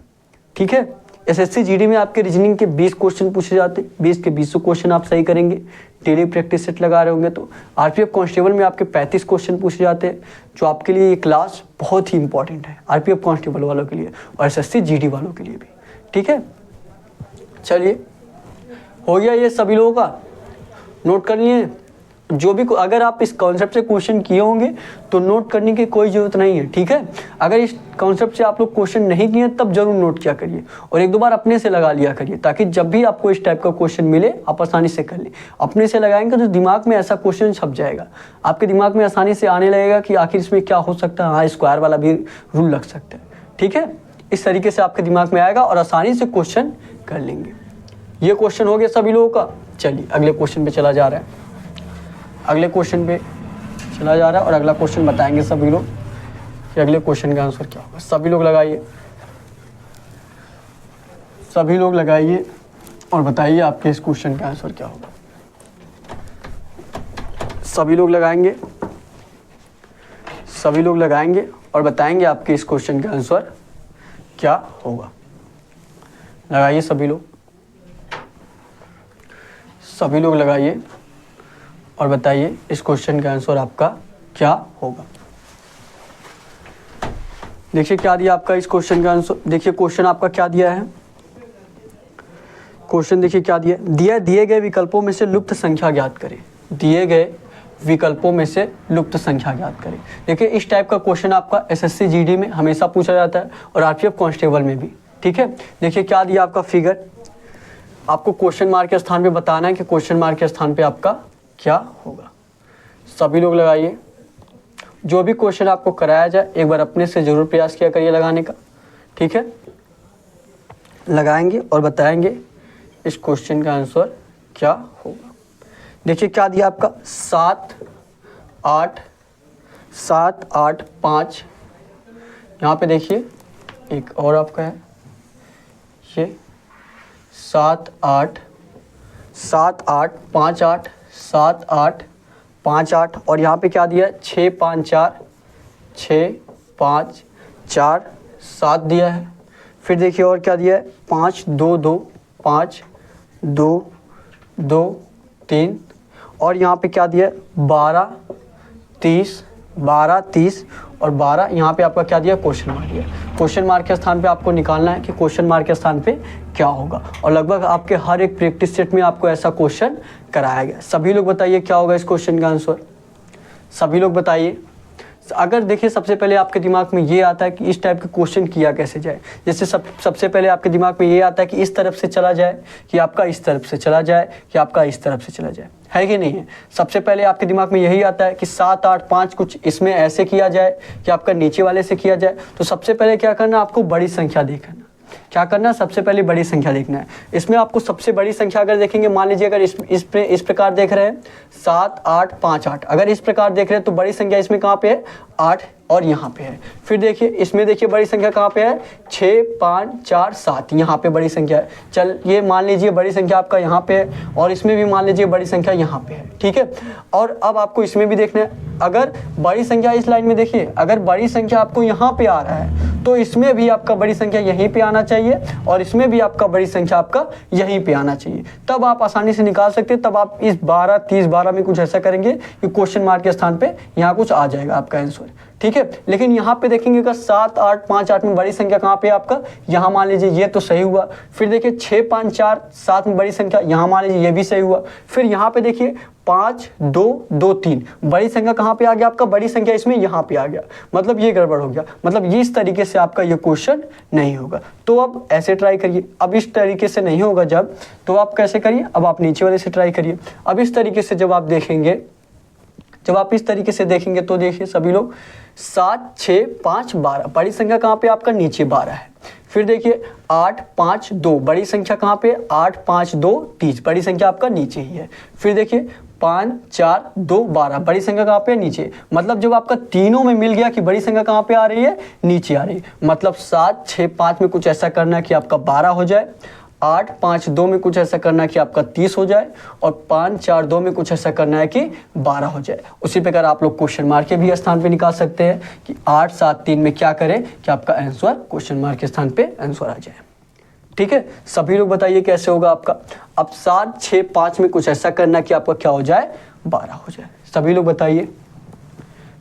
Speaker 1: ठीक है, एसएससी जीडी में आपके रीजनिंग के 20 क्वेश्चन पूछे जाते हैं, 20 के 20 क्वेश्चन आप सही करेंगे, डेली प्रैक्टिस सेट लगा रहे होंगे तो। आरपीएफ कांस्टेबल में आपके 35 क्वेश्चन पूछे जाते हैं, जो आपके लिए ये क्लास बहुत ही इंपॉर्टेंट है, आरपीएफ कांस्टेबल वालों के लिए और एसएससी जीडी वालों के लिए भी। ठीक है, चलिए हो गया ये सभी लोगों का, नोट कर लिए। जो भी अगर आप इस कॉन्सेप्ट से क्वेश्चन किए होंगे तो नोट करने की कोई ज़रूरत नहीं है। ठीक है, अगर इस कॉन्सेप्ट से आप लोग क्वेश्चन नहीं किए तब जरूर नोट किया करिए और एक दो बार अपने से लगा लिया करिए, ताकि जब भी आपको इस टाइप का क्वेश्चन मिले आप आसानी से कर ले। अपने से लगाएंगे तो दिमाग में ऐसा क्वेश्चन छप जाएगा, आपके दिमाग में आसानी से आने लगेगा कि आखिर इसमें क्या हो सकता है। हाँ, स्क्वायर वाला भी रूल लग सकता है। ठीक है, इस तरीके से आपके दिमाग में आएगा और आसानी से क्वेश्चन कर लेंगे। ये क्वेश्चन हो गया सभी लोगों का। चलिए अगले क्वेश्चन पे चला जा रहा है, अगले क्वेश्चन पे चला जा रहा है और अगला क्वेश्चन बताएंगे सभी लोग कि अगले क्वेश्चन का आंसर क्या होगा। सभी लोग लगाइए, सभी लोग लगाइए और बताइए आपके इस क्वेश्चन का आंसर क्या होगा। सभी लोग लगाएंगे, सभी लोग लगाएंगे और बताएंगे आपके इस क्वेश्चन का आंसर क्या होगा। लगाइए सभी लोग, सभी लोग लगाइए और बताइए इस क्वेश्चन का आंसर आपका क्या होगा। देखिए क्या दिया आपका इस क्वेश्चन का आंसर। देखिए क्वेश्चन आपका क्या दिया है, क्वेश्चन देखिए क्या दिया, दिए गए विकल्पों में से लुप्त संख्या ज्ञात करें। दिए गए विकल्पों में से लुप्त संख्या ज्ञात करें। देखिए इस टाइप का क्वेश्चन आपका एसएससी जीडी में हमेशा पूछा जाता है और आरपीएफ कांस्टेबल में भी। ठीक है, देखिए क्या दिया आपका फिगर, आपको क्वेश्चन मार्क के स्थान पे बताना है कि क्वेश्चन मार्क के स्थान पे आपका क्या होगा। सभी लोग लगाइए, जो भी क्वेश्चन आपको कराया जाए एक बार अपने से जरूर प्रयास किया करिए लगाने का। ठीक है, लगाएंगे और बताएंगे इस क्वेश्चन का आंसर क्या होगा। देखिए क्या दिया आपका 7 8 7 8 5, यहाँ पे देखिए एक और आपका है 7 8 7 8 5 8 7 8 5 8 और यहाँ पे क्या दिया है 6 5 4 6 5 4 7 दिया है। फिर देखिए और क्या दिया है 5 2 2 5 2 2 3 और यहाँ पे क्या दिया है 12 30 12 30 और 12 यहाँ पे आपका क्या दिया क्वेश्चन मार्क दिया। क्वेश्चन मार्क के स्थान पे आपको निकालना है कि क्वेश्चन मार्क के स्थान पे क्या होगा और लगभग आपके हर एक प्रैक्टिस सेट में आपको ऐसा क्वेश्चन कराया गया। सभी लोग बताइए क्या होगा इस क्वेश्चन का आंसर, सभी लोग बताइए। अगर देखिए सबसे पहले आपके दिमाग में ये आता है कि इस टाइप के क्वेश्चन किया कैसे जाए, जैसे सबसे पहले आपके दिमाग में ये आता है कि इस तरफ से चला जाए कि आपका इस तरफ से चला जाए कि आपका इस तरफ से चला जाए, है कि नहीं है। सबसे पहले आपके दिमाग में यही आता है कि 7 8 5 कुछ इसमें ऐसे किया जाए कि आपका नीचे वाले से किया जाए। तो सबसे पहले क्या करना, आपको बड़ी संख्या देखना। क्या करना, सबसे पहले बड़ी संख्या देखना है। इसमें आपको सबसे बड़ी संख्या अगर देखेंगे, मान लीजिए अगर इस प्रकार देख रहे हैं 7 8 5 8, अगर इस प्रकार देख रहे हैं तो बड़ी संख्या इसमें कहाँ पे है 8 और यहाँ पे है। फिर देखिए इसमें देखिए बड़ी संख्या कहाँ पे है 6 5 4 7, यहाँ पे बड़ी संख्या है। चल ये मान लीजिए बड़ी संख्या आपका यहाँ पे है और इसमें भी मान लीजिए बड़ी संख्या यहाँ पे है, ठीक है। और अब आपको इसमें भी देखना है, अगर बड़ी संख्या इस लाइन में देखिए, अगर बड़ी संख्या आपको यहाँ पे आ रहा है तो इसमें भी आपका बड़ी संख्या यहीं पे आना चाहिए और इसमें भी आपका बड़ी संख्या आपका यहीं पे आना चाहिए, तब आप आसानी से निकाल सकते हैं। तब आप इस 12 30 12 में कुछ ऐसा करेंगे कि क्वेश्चन मार्क के स्थान पे यहाँ कुछ आ जाएगा आपका आंसर, ठीक है। लेकिन यहाँ पे देखेंगे अगर 7 8 5 8 में बड़ी संख्या कहाँ पे आपका, यहाँ मान लीजिए ये तो सही हुआ। फिर देखिए 6 5 4 7 में बड़ी संख्या, यहाँ मान लीजिए ये भी सही हुआ। फिर यहाँ पे देखिए 5 2 2 3, बड़ी संख्या कहाँ पे आ गया आपका, बड़ी संख्या इसमें यहाँ पे आ गया, मतलब ये गड़बड़ हो गया, मतलब ये इस तरीके से आपका ये क्वेश्चन नहीं होगा। तो अब ऐसे ट्राई करिए। अब इस तरीके से नहीं होगा जब, तो आप कैसे करिए, अब आप नीचे वाले से ट्राई करिए। अब इस तरीके से जब आप देखेंगे, जब आप इस तरीके से देखेंगे तो देखिए सभी लोग 7 6 5 12, बड़ी संख्या कहाँ पे आपका नीचे 12 है। फिर देखिए 8 5 2, बड़ी संख्या कहाँ पे 8 5 2 30, बड़ी संख्या आपका नीचे ही है। फिर देखिए 5 4 2 12, बड़ी संख्या कहाँ पे नीचे, मतलब जब आपका तीनों में मिल गया कि बड़ी संख्या कहाँ पे आ रही है नीचे आ रही है, मतलब 7 6 5 में कुछ ऐसा करना है कि आपका 12 हो जाए, 8 5 2 में कुछ ऐसा करना है कि आपका 30 हो जाए और 5 4 2 में कुछ ऐसा करना है कि 12 हो जाए। उसी प्रकार आप लोग क्वेश्चन मार्क के भी स्थान पे निकाल सकते हैं कि 8 7 3 में क्या करें कि आपका आंसर क्वेश्चन मार्क के स्थान पे आंसर आ जाए, ठीक है। सभी लोग बताइए कैसे होगा आपका। अब 7 6 5 में कुछ ऐसा करना कि आपका क्या हो जाए 12 हो जाए। सभी लोग बताइए,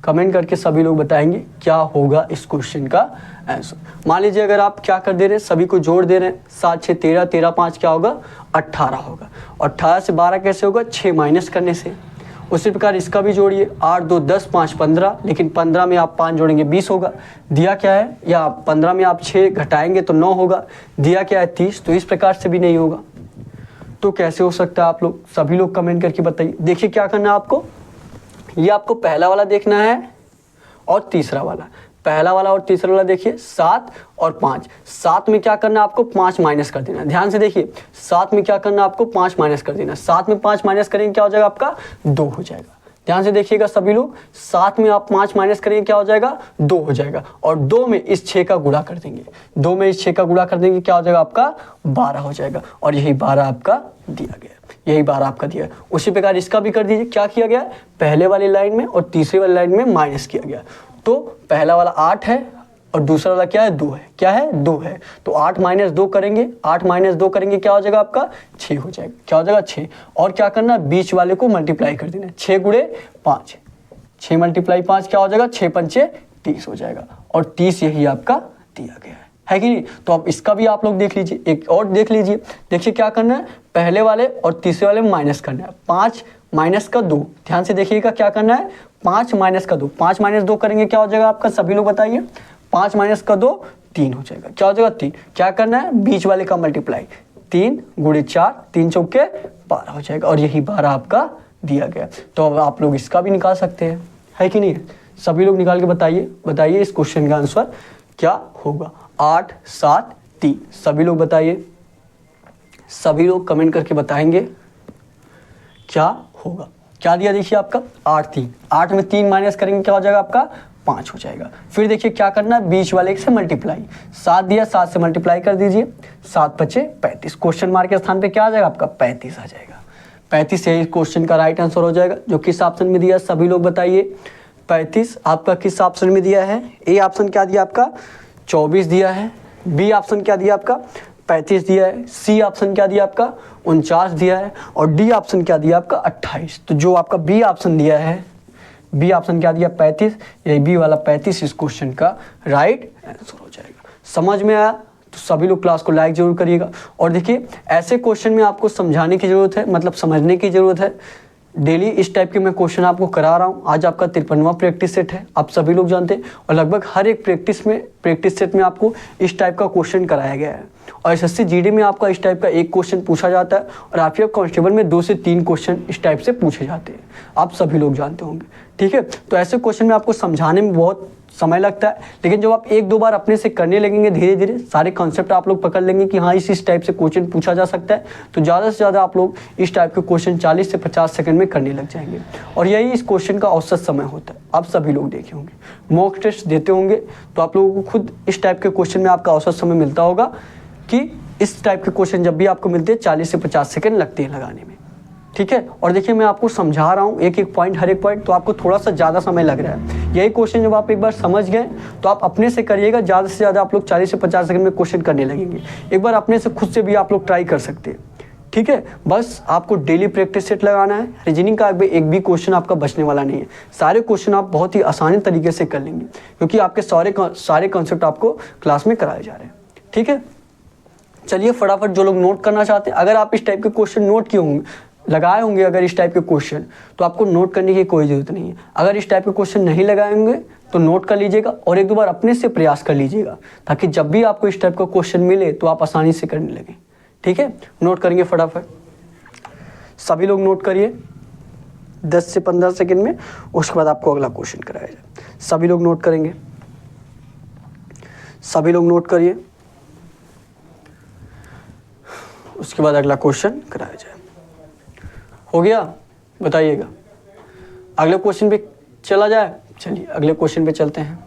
Speaker 1: कमेंट करके सभी लोग बताएंगे क्या होगा इस क्वेश्चन का आंसर। मान लीजिए अगर आप क्या कर दे रहे हैं, सभी को जोड़ दे रहे हैं, 7 6 13 13 5 क्या होगा 18 होगा। 18 से 12 कैसे होगा, 6 माइनस करने से। उसी प्रकार इसका भी जोड़िए, 8 2 10 5 15, लेकिन 15 में आप 5 जोड़ेंगे 20 होगा। दिया क्या है, या 15 में आप 6 घटाएंगे तो 9 होगा। दिया क्या है 30, तो इस प्रकार से भी नहीं होगा। तो कैसे हो सकता है, आप लोग सभी लोग कमेंट करके बताइए। देखिए क्या करना है आपको, ये आपको पहला वाला देखना है और तीसरा वाला, पहला वाला और तीसरा वाला देखिए 7 और 5। 7 में क्या करना आपको 5 माइनस कर देना। ध्यान से देखिए 7 में क्या करना आपको 5 माइनस कर देना। 7 में 5 माइनस करेंगे क्या हो जाएगा आपका 2 हो जाएगा। ध्यान से देखिएगा सभी लोग, 7 में आप 5 माइनस करेंगे क्या हो जाएगा 2 हो जाएगा और 2 में इस 6 का गुणा कर देंगे, 2 में इस 6 का गुणा कर देंगे क्या हो जाएगा आपका 12 हो जाएगा और यही 12 आपका दिया गया, यही 12 आपका दिया। उसी प्रकार इसका भी कर दीजिए। क्या किया गया, पहले वाली लाइन में और तीसरी वाली लाइन में माइनस किया गया। तो पहला वाला 8 है और दूसरा वाला क्या है 2 है, क्या है 2 है। तो 8 माइनस 2 करेंगे, 8 माइनस 2 करेंगे क्या हो जाएगा आपका 6 हो जाएगा। क्या हो जाएगा 6, और क्या करना बीच वाले को मल्टीप्लाई कर देना, 6 गुणे 5, 6 मल्टीप्लाई 5 क्या हो जाएगा 6 पंचे 30 हो जाएगा और 30 यही आपका दिया गया है कि नहीं। तो अब इसका भी आप लोग देख लीजिए, एक और देख लीजिए। देखिए क्या करना है, पहले वाले और तीसरे वाले में माइनस करना है। 5 माइनस का 2, ध्यान से देखिएगा क्या करना है 5 माइनस का 2, 5 माइनस 2 करेंगे क्या हो जाएगा आपका, सभी लोग बताइए। 5 माइनस का 2 3 हो जाएगा। क्या हो जाएगा 3, क्या करना है बीच वाले का मल्टीप्लाई, 3 गुणे 4, 3 चौके 12 हो जाएगा और यही 12 आपका दिया गया। तो अब आप लोग इसका भी निकाल सकते हैं, है कि नहीं। सभी लोग निकाल के बताइए, बताइए इस क्वेश्चन का आंसर क्या होगा। 8 7 3, सभी लोग बताइए, सभी लोग कमेंट करके बताएंगे क्या होगा। क्या दिया देखिए आपका 8 3, 8 में 3 माइनस करेंगे क्या हो जाएगा आपका 5 हो जाएगा। फिर देखिए क्या करना है, बीच वाले से मल्टीप्लाई, 7 दिया 7 से मल्टीप्लाई कर दीजिए, 7 × 5 = 35, क्वेश्चन मार्क के स्थान पे क्या आ जाएगा आपका 35 आ जाएगा। 35 यही क्वेश्चन का राइट आंसर हो जाएगा। जो किस ऑप्शन में दिया सभी लोग बताइए, 35 आपका किस ऑप्शन में दिया है? ए ऑप्शन क्या दिया आपका 24 दिया है, बी ऑप्शन क्या दिया आपका 35 दिया है, सी ऑप्शन क्या दिया आपका 49 दिया है और डी ऑप्शन क्या दिया आपका 28। तो जो आपका बी ऑप्शन दिया है, बी ऑप्शन क्या दिया 35, यही बी वाला 35 इस क्वेश्चन का राइट आंसर हो जाएगा। समझ में आया तो सभी लोग क्लास को लाइक जरूर करिएगा। और देखिए ऐसे क्वेश्चन में आपको समझाने की जरूरत है, मतलब समझने की जरूरत है। डेली इस टाइप के मैं क्वेश्चन आपको करा रहा हूँ। आज आपका 53वां प्रैक्टिस सेट है, आप सभी लोग जानते हैं, और लगभग हर एक प्रैक्टिस सेट में आपको इस टाइप का क्वेश्चन कराया गया है। और एसएससी जीडी में आपका इस टाइप का एक क्वेश्चन पूछा जाता है और आरपीएफ कांस्टेबल में 2 से 3 क्वेश्चन इस टाइप से पूछे जाते हैं, आप सभी लोग जानते होंगे। ठीक है, तो ऐसे क्वेश्चन में आपको समझाने में बहुत समय लगता है, लेकिन जब आप 1-2 बार अपने से करने लगेंगे, धीरे धीरे सारे कॉन्सेप्ट आप लोग पकड़ लेंगे कि हाँ इस टाइप से क्वेश्चन पूछा जा सकता है, तो ज़्यादा से ज़्यादा आप लोग इस टाइप के क्वेश्चन 40 से 50 सेकंड में करने लग जाएंगे। और यही इस क्वेश्चन का औसत समय होता है, आप सभी लोग देखे होंगे, मॉक टेस्ट देते होंगे तो आप लोगों को खुद इस टाइप के क्वेश्चन में आपका औसत समय मिलता होगा कि इस टाइप के क्वेश्चन जब भी आपको मिलते हैं 40 से 50 सेकंड लगते हैं लगाने में। ठीक है, और देखिए मैं आपको समझा रहा हूँ एक एक पॉइंट, हर एक पॉइंट, तो आपको थोड़ा सा ज़्यादा समय लग रहा है। यही क्वेश्चन जब आप एक बार समझ गए तो आप अपने से करिएगा, ज़्यादा से ज़्यादा आप लोग 40 से 50 सेकंड में क्वेश्चन करने लगेंगे। एक बार अपने से खुद से भी आप लोग ट्राई कर सकते हैं। ठीक है, बस आपको डेली प्रैक्टिस सेट लगाना है। रीजनिंग का एक भी क्वेश्चन आपका बचने वाला नहीं है, सारे क्वेश्चन आप बहुत ही आसानी तरीके से कर लेंगे, क्योंकि आपके सारे कॉन्सेप्ट आपको क्लास में कराए जा रहे हैं। ठीक है, चलिए फटाफट जो लोग नोट करना चाहते हैं, अगर आप इस टाइप के क्वेश्चन नोट किए होंगे, लगाए होंगे अगर इस टाइप के क्वेश्चन, तो आपको नोट करने की कोई ज़रूरत नहीं है। अगर इस टाइप के क्वेश्चन नहीं लगाए होंगे तो नोट कर लीजिएगा और 1-2 बार अपने से प्रयास कर लीजिएगा, ताकि जब भी आपको इस टाइप का क्वेश्चन मिले तो आप आसानी से करने लगें। ठीक है, नोट करेंगे फटाफट, सभी लोग नोट करिए 10 से 15 सेकेंड में, उसके बाद आपको अगला क्वेश्चन कराया जाए। सभी लोग नोट करेंगे, सभी लोग नोट करिए, उसके बाद अगला क्वेश्चन कराया जाए। हो गया, बताइएगा। अगले क्वेश्चन पे चला जाए, चलिए अगले क्वेश्चन पे चलते हैं।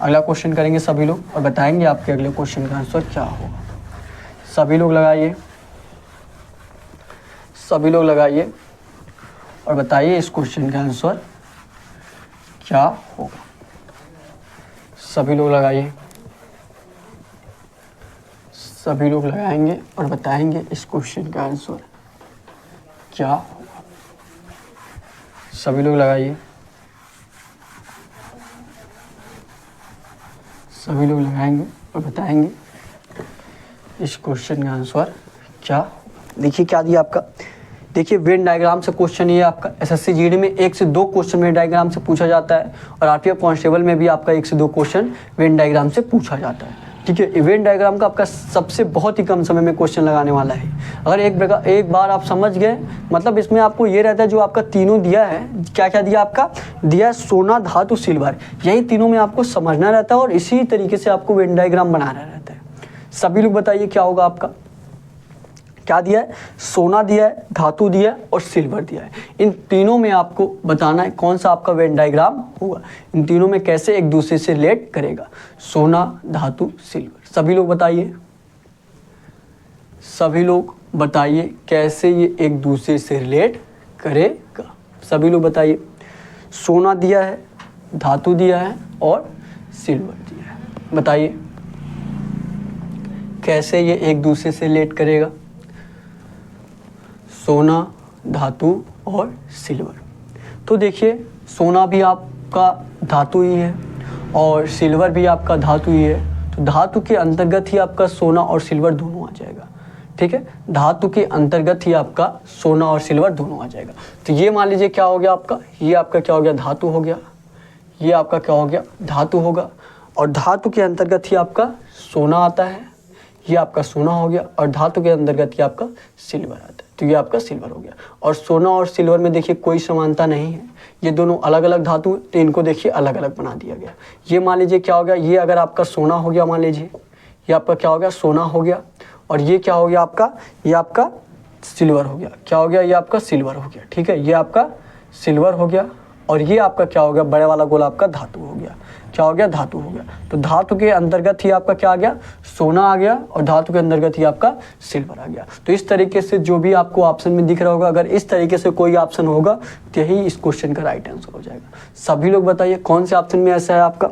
Speaker 1: अगला क्वेश्चन करेंगे सभी लोग और बताएंगे आपके अगले क्वेश्चन का आंसर क्या होगा। सभी लोग लगाइए, सभी लोग लगाइए और बताइए इस क्वेश्चन का आंसर क्या होगा। सभी लोग लगाइए, सभी लोग लगाएंगे और बताएंगे इस क्वेश्चन का आंसर क्या होगा। सभी लोग लगाइए, सभी लोग लगाएंगे और बताएंगे इस क्वेश्चन का आंसर क्या होगा। देखिए क्या दिया आपका, देखिए वेन डायग्राम से क्वेश्चन ये आपका एसएससी जीडी में 1 से 2 क्वेश्चन वेन डायग्राम से पूछा जाता है, और आरपीएफ कांस्टेबल में भी आपका 1 से 2 क्वेश्चन वेन डायग्राम से पूछा जाता है। ठीक है, इवेंट डायग्राम का आपका सबसे बहुत ही कम समय में क्वेश्चन लगाने वाला है। अगर एक बार आप समझ गए, मतलब इसमें आपको ये रहता है जो आपका तीनों दिया है, क्या क्या दिया आपका, दिया सोना धातु सिल्वर, यही तीनों में आपको समझना रहता है और इसी तरीके से आपको वेन डायग्राम बनाना रहता है। सभी लोग बताइए क्या होगा आपका, क्या दिया है, सोना दिया है, धातु दिया है और सिल्वर दिया है। इन तीनों में आपको बताना है कौन सा आपका वेन डायग्राम होगा, इन तीनों में कैसे एक दूसरे से रिलेट करेगा, सोना धातु सिल्वर। सभी लोग बताइए, सभी लोग बताइए कैसे ये एक दूसरे से रिलेट करेगा। सभी लोग बताइए, सोना दिया है, धातु दिया है और सिल्वर दिया है, बताइए कैसे ये एक दूसरे से रिलेट करेगा, सोना धातु और सिल्वर। तो देखिए सोना भी आपका धातु ही है और सिल्वर भी आपका धातु ही है, तो धातु के अंतर्गत ही आपका सोना और सिल्वर दोनों आ जाएगा। ठीक है, धातु के अंतर्गत ही आपका सोना और सिल्वर दोनों आ जाएगा। तो ये मान लीजिए क्या हो गया आपका, ये आपका क्या हो गया, धातु हो गया, ये आपका क्या हो गया, धातु होगा, और धातु के अंतर्गत ही आपका सोना आता है, ये आपका सोना हो गया, और धातु के अंतर्गत ही आपका सिल्वर आता है, तो ये आपका सिल्वर हो गया। और सोना और सिल्वर में देखिए कोई समानता नहीं है, ये दोनों अलग अलग धातु हैं, तो इनको देखिए अलग अलग बना दिया गया। ये मान लीजिए क्या हो गया, ये अगर आपका सोना हो गया, मान लीजिए ये आपका क्या हो गया, सोना हो गया, और ये क्या हो गया आपका, ये आपका सिल्वर हो गया, क्या हो गया, ये आपका सिल्वर हो गया। ठीक है, ये आपका सिल्वर हो गया और ये आपका क्या हो गया, बड़े वाला गोला आपका धातु हो गया। क्या हो गया, धातु हो गया। तो धातु के अंतर्गत ही आपका क्या आ गया, सोना आ गया, और धातु के अंतर्गत ही आपका सिल्वर आ गया। तो इस तरीके से जो भी आपको ऑप्शन में दिख रहा होगा, अगर इस तरीके से कोई ऑप्शन होगा तो यही इस क्वेश्चन का राइट आंसर हो जाएगा। सभी लोग बताइए कौन से ऑप्शन में ऐसा है आपका।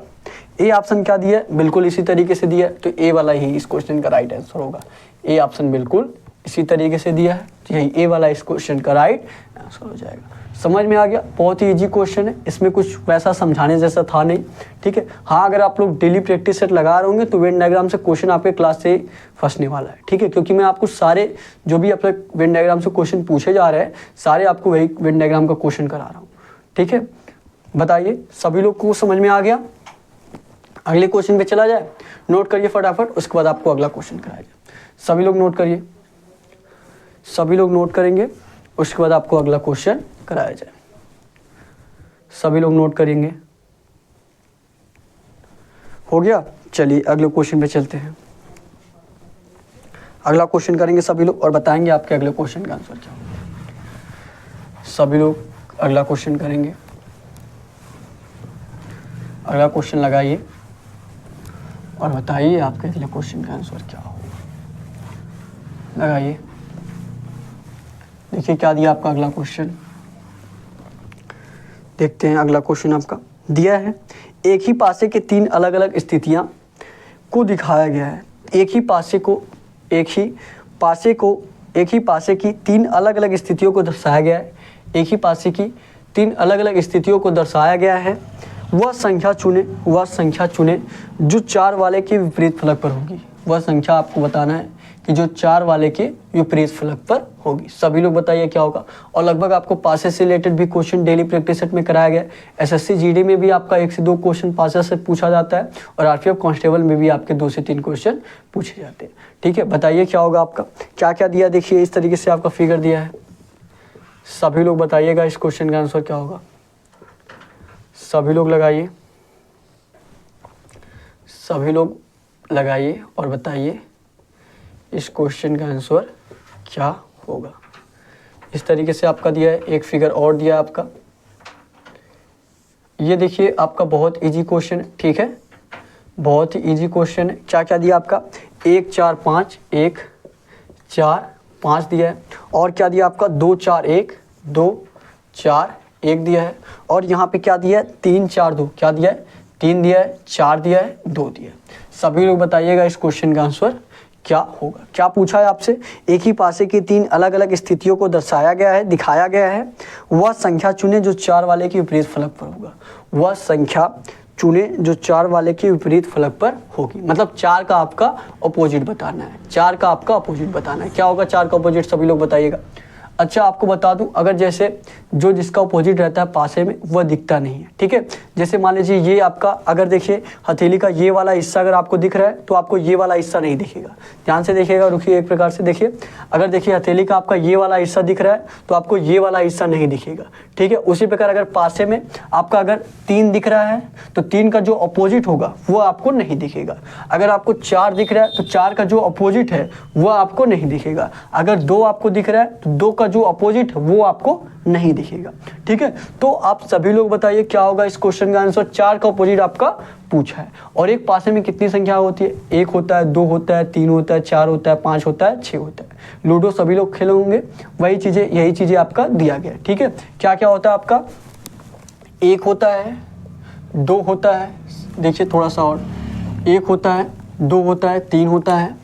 Speaker 1: ए ऑप्शन क्या दिया है, बिल्कुल इसी तरीके से दिया है, तो ए वाला ही इस क्वेश्चन का राइट आंसर होगा। ए ऑप्शन बिल्कुल इसी तरीके से दिया है, तो यही ए वाला इस क्वेश्चन का राइट आंसर हो जाएगा। समझ में आ गया, बहुत ही इजी क्वेश्चन है, इसमें कुछ वैसा समझाने जैसा था नहीं, ठीक है। हाँ, अगर आप लोग डेली प्रैक्टिस सेट लगा रहे होंगे तो वेन डायग्राम से क्वेश्चन आपके क्लास से फंसने वाला है, ठीक है, क्योंकि मैं आपको सारे जो भी अपने वेन डायग्राम से क्वेश्चन पूछे जा रहे हैं, सारे आपको वही वेन डायग्राम का क्वेश्चन करा रहा हूँ, ठीक है। बताइए सभी लोग को समझ में आ गया। अगले क्वेश्चन पे चला जाए, नोट करिए फटाफट, उसके बाद आपको अगला क्वेश्चन कराया जाए। सभी लोग नोट करिए, सभी लोग नोट करेंगे, उसके बाद आपको अगला क्वेश्चन कराया जाए। सभी लोग नोट करेंगे, हो गया। चलिए अगले क्वेश्चन पे चलते हैं। अगला क्वेश्चन करेंगे सभी लोग और बताएंगे आपके अगले क्वेश्चन का आंसर क्या होगा। सभी लोग अगला क्वेश्चन करेंगे, अगला क्वेश्चन लगाइए और बताइए आपके अगले क्वेश्चन का आंसर क्या होगा। लगाइए, देखिए क्या दिया आपका अगला क्वेश्चन। देखते हैं अगला क्वेश्चन आपका दिया है, एक ही पासे के तीन अलग अलग स्थितियां को दिखाया गया है। एक ही पासे की तीन अलग अलग स्थितियों को दर्शाया गया है। एक ही पासे की तीन अलग अलग स्थितियों को दर्शाया गया है। वह संख्या चुने जो 4 वाले के विपरीत फलक पर होगी। वह संख्या आपको बताना है कि जो 4 वाले के विपरीत फलक पर होगी। सभी लोग बताइए क्या होगा। और लगभग आपको पासे से रिलेटेड भी क्वेश्चन डेली प्रैक्टिस सेट में कराया गया है। एसएससी जीडी में भी आपका 1 से 2 क्वेश्चन पासे से पूछा जाता है, और आरपीएफ कांस्टेबल में भी आपके 2 से 3 क्वेश्चन पूछे जाते हैं, ठीक है। बताइए क्या होगा आपका, क्या क्या दिया, देखिए इस तरीके से आपका फिगर दिया है। सभी लोग बताइएगा इस क्वेश्चन का आंसर क्या होगा। सभी लोग लगाइए, सभी लोग लगाइए और बताइए इस क्वेश्चन का आंसर क्या होगा। इस तरीके से आपका दिया है, एक फिगर और दिया है आपका। ये देखिए आपका बहुत इजी क्वेश्चन है, ठीक है, बहुत ही इजी क्वेश्चन है। क्या क्या दिया आपका, 1 4 5 1 4 5 दिया है, और क्या दिया आपका 2 4 1 2 4 1 दिया है, और यहाँ पे क्या दिया है 3 4 2, क्या दिया है 3 दिया है, 4 दिया है, 2 दिया है। सभी लोग बताइएगा इस क्वेश्चन का आंसर क्या होगा। क्या पूछा है आपसे, एक ही पासे की 3 अलग अलग स्थितियों को दर्शाया गया है, दिखाया गया है। वह संख्या चुने जो 4 वाले के विपरीत फलक पर होगा। वह संख्या चुने जो 4 वाले के विपरीत फलक पर होगी, मतलब 4 का आपका अपोजिट बताना है। 4 का आपका अपोजिट बताना है। क्या होगा 4 का अपोजिट, सभी लोग बताइएगा। अच्छा आपको बता दूं, अगर जैसे जो जिसका अपोजिट रहता है पासे में वह दिखता नहीं है, ठीक है। जैसे मान लीजिए ये आपका, अगर देखिए हथेली का ये वाला हिस्सा अगर आपको दिख रहा है तो आपको ये वाला हिस्सा नहीं दिखेगा। ध्यान से देखिएगा, रुकिए एक प्रकार से देखिए। अगर देखिए हथेली का आपका ये वाला हिस्सा दिख रहा है तो आपको ये वाला हिस्सा नहीं दिखेगा, ठीक है। उसी प्रकार अगर पासे में आपका अगर 3 दिख रहा है तो 3 का जो अपोजिट होगा वो आपको नहीं दिखेगा। अगर आपको 4 दिख रहा है तो 4 का जो अपोजिट है वो आपको नहीं दिखेगा। अगर 2 आपको दिख रहा है तो 2 का जो अपोजिट है वो आपको नहीं दिखेगा, ठीक है। तो आप सभी लोग बताइए क्या होगा इस क्वेश्चन का आंसर। 4 का अपोजिट आपका पूछा है, और एक पासे में कितनी संख्या होती है, 1 होता है, 2 होता है, 3 होता है, 4 होता है, 5 होता है, 6 होता है। लूडो सभी लोग खेले होंगे, वही चीजें, यही चीजें आपका दिया गया है, ठीक है। क्या क्या होता है आपका, 1 होता है, 2 होता है, देखिए थोड़ा सा और, 1 होता है, 2 होता है, 3 होता है,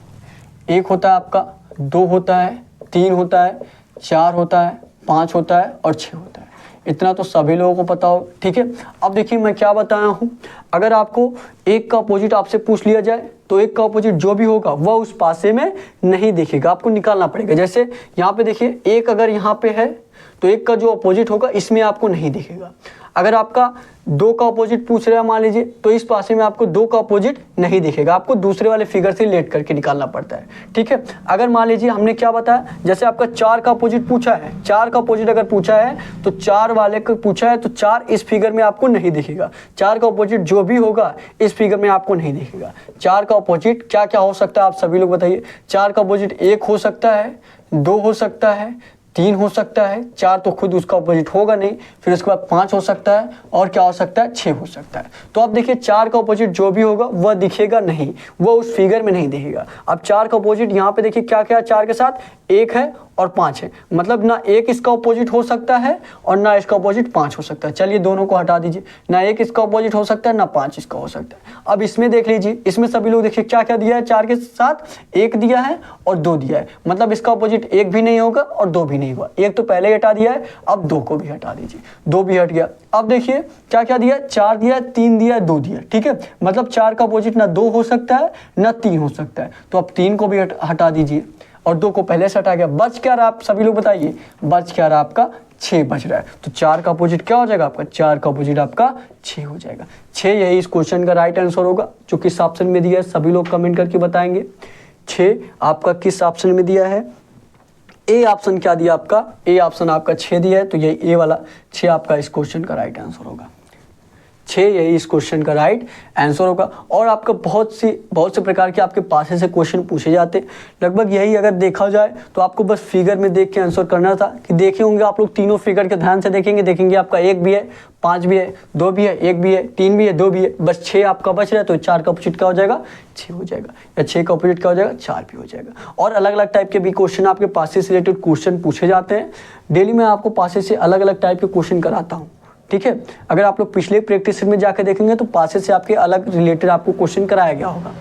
Speaker 1: 1 होता है आपका, 2 होता है, 3 होता है, 4 होता है, 5 होता है और 6 होता है। इतना तो सभी लोगों को पता हो, ठीक है। अब देखिए मैं क्या बताया हूँ, अगर आपको 1 का अपोजिट आपसे पूछ लिया जाए तो 1 का अपोजिट जो भी होगा वह उस पासे में नहीं दिखेगा, आपको निकालना पड़ेगा। जैसे यहाँ पे देखिए 1 अगर यहाँ पे है तो 1 का जो अपोजिट होगा इसमें आपको नहीं दिखेगा। अगर आपका 2 का अपोजिट पूछ रहा है मान लीजिए, तो इस पासे में आपको 2 का अपोजिट नहीं दिखेगा, आपको दूसरे वाले फिगर से लेट करके निकालना पड़ता है, ठीक है। अगर मान लीजिए हमने क्या बताया, जैसे आपका 4 का अपोजिट पूछा है, 4 का अपोजिट अगर पूछा है तो 4 वाले को पूछा है तो 4 इस फिगर में आपको नहीं दिखेगा। 4 का अपोजिट जो भी होगा इस फिगर में आपको नहीं दिखेगा। 4 का अपोजिट क्या क्या हो सकता है आप सभी लोग बताइए। 4 का अपोजिट 1 हो सकता है, 2 हो सकता है, 3 हो सकता है, 4 तो खुद उसका ऑपोजिट होगा नहीं, फिर उसके बाद 5 हो सकता है, और क्या हो सकता है, 6 हो सकता है। तो आप देखिए 4 का ऑपोजिट जो भी होगा वह दिखेगा नहीं, वह उस फिगर में नहीं दिखेगा। अब 4 का ऑपोजिट यहाँ पे देखिए क्या क्या है, 4 के साथ 1 है और 5 है, मतलब ना 1 इसका ऑपोजिट हो सकता है और ना इसका ऑपोजिट 5 हो सकता है। चलिए दोनों को हटा दीजिए, ना 1 इसका ऑपोजिट हो सकता है ना 5 इसका हो सकता है। अब इसमें देख लीजिए, इसमें सभी लोग देखिए क्या क्या दिया है, 4 के साथ 1 दिया है और 2 दिया है, मतलब इसका ऑपोजिट 1 भी नहीं होगा और 2 भी नहीं हुआ। 1 तो पहले ही हटा दिया है, अब 2 को भी हटा दीजिए, 2 भी हट गया। अब देखिए क्या क्या दिया है, 4 दिया है, 3 दिया है, 2 दिया है, ठीक है, मतलब 4 का ऑपोजिट ना 2 हो सकता है ना 3 हो सकता है। तो अब 3 को भी हटा दीजिए और 2 को पहले से हटा गया, बच क्या रहा, आप सभी लोग बताइए, बच क्या रहा आपका, 6 बच रहा है। तो 4 का अपोजिट क्या हो जाएगा आपका, 4 का अपोजिट आपका 6 हो जाएगा। 6 यही इस क्वेश्चन का राइट आंसर होगा। जो किस ऑप्शन में दिया है सभी लोग कमेंट करके बताएंगे। 6 आपका किस ऑप्शन में दिया है, ए ऑप्शन क्या दिया आपका, ए ऑप्शन आपका 6 दिया है, तो यही ए वाला 6 आपका इस क्वेश्चन का राइट आंसर होगा। 6 यही इस क्वेश्चन का राइट आंसर होगा। और आपका बहुत से प्रकार के आपके पास से क्वेश्चन पूछे जाते हैं, लगभग यही अगर देखा जाए तो आपको बस फिगर में देख के आंसर करना था। कि देखे होंगे आप लोग तीनों फिगर के ध्यान से देखेंगे आपका 1 भी है, 5 भी है, 2 भी है, 1 भी है, 3 भी है, 2 भी है, बस 6 आपका बच रहा है। तो 4 का अपोजिट क्या हो जाएगा, 6 हो जाएगा, या 6 का अपोजिट क्या हो जाएगा, 4 भी हो जाएगा। और अलग अलग टाइप के भी क्वेश्चन आपके पासेस से रिलेटेड क्वेश्चन पूछे जाते हैं। डेली मैं आपको पासेस से अलग अलग टाइप के क्वेश्चन कराता हूँ, ठीक है। अगर आप लोग पिछले प्रैक्टिस में जाकर देखेंगे तो पासेस से आपके अलग रिलेटेड आपको क्वेश्चन कराया गया होगा,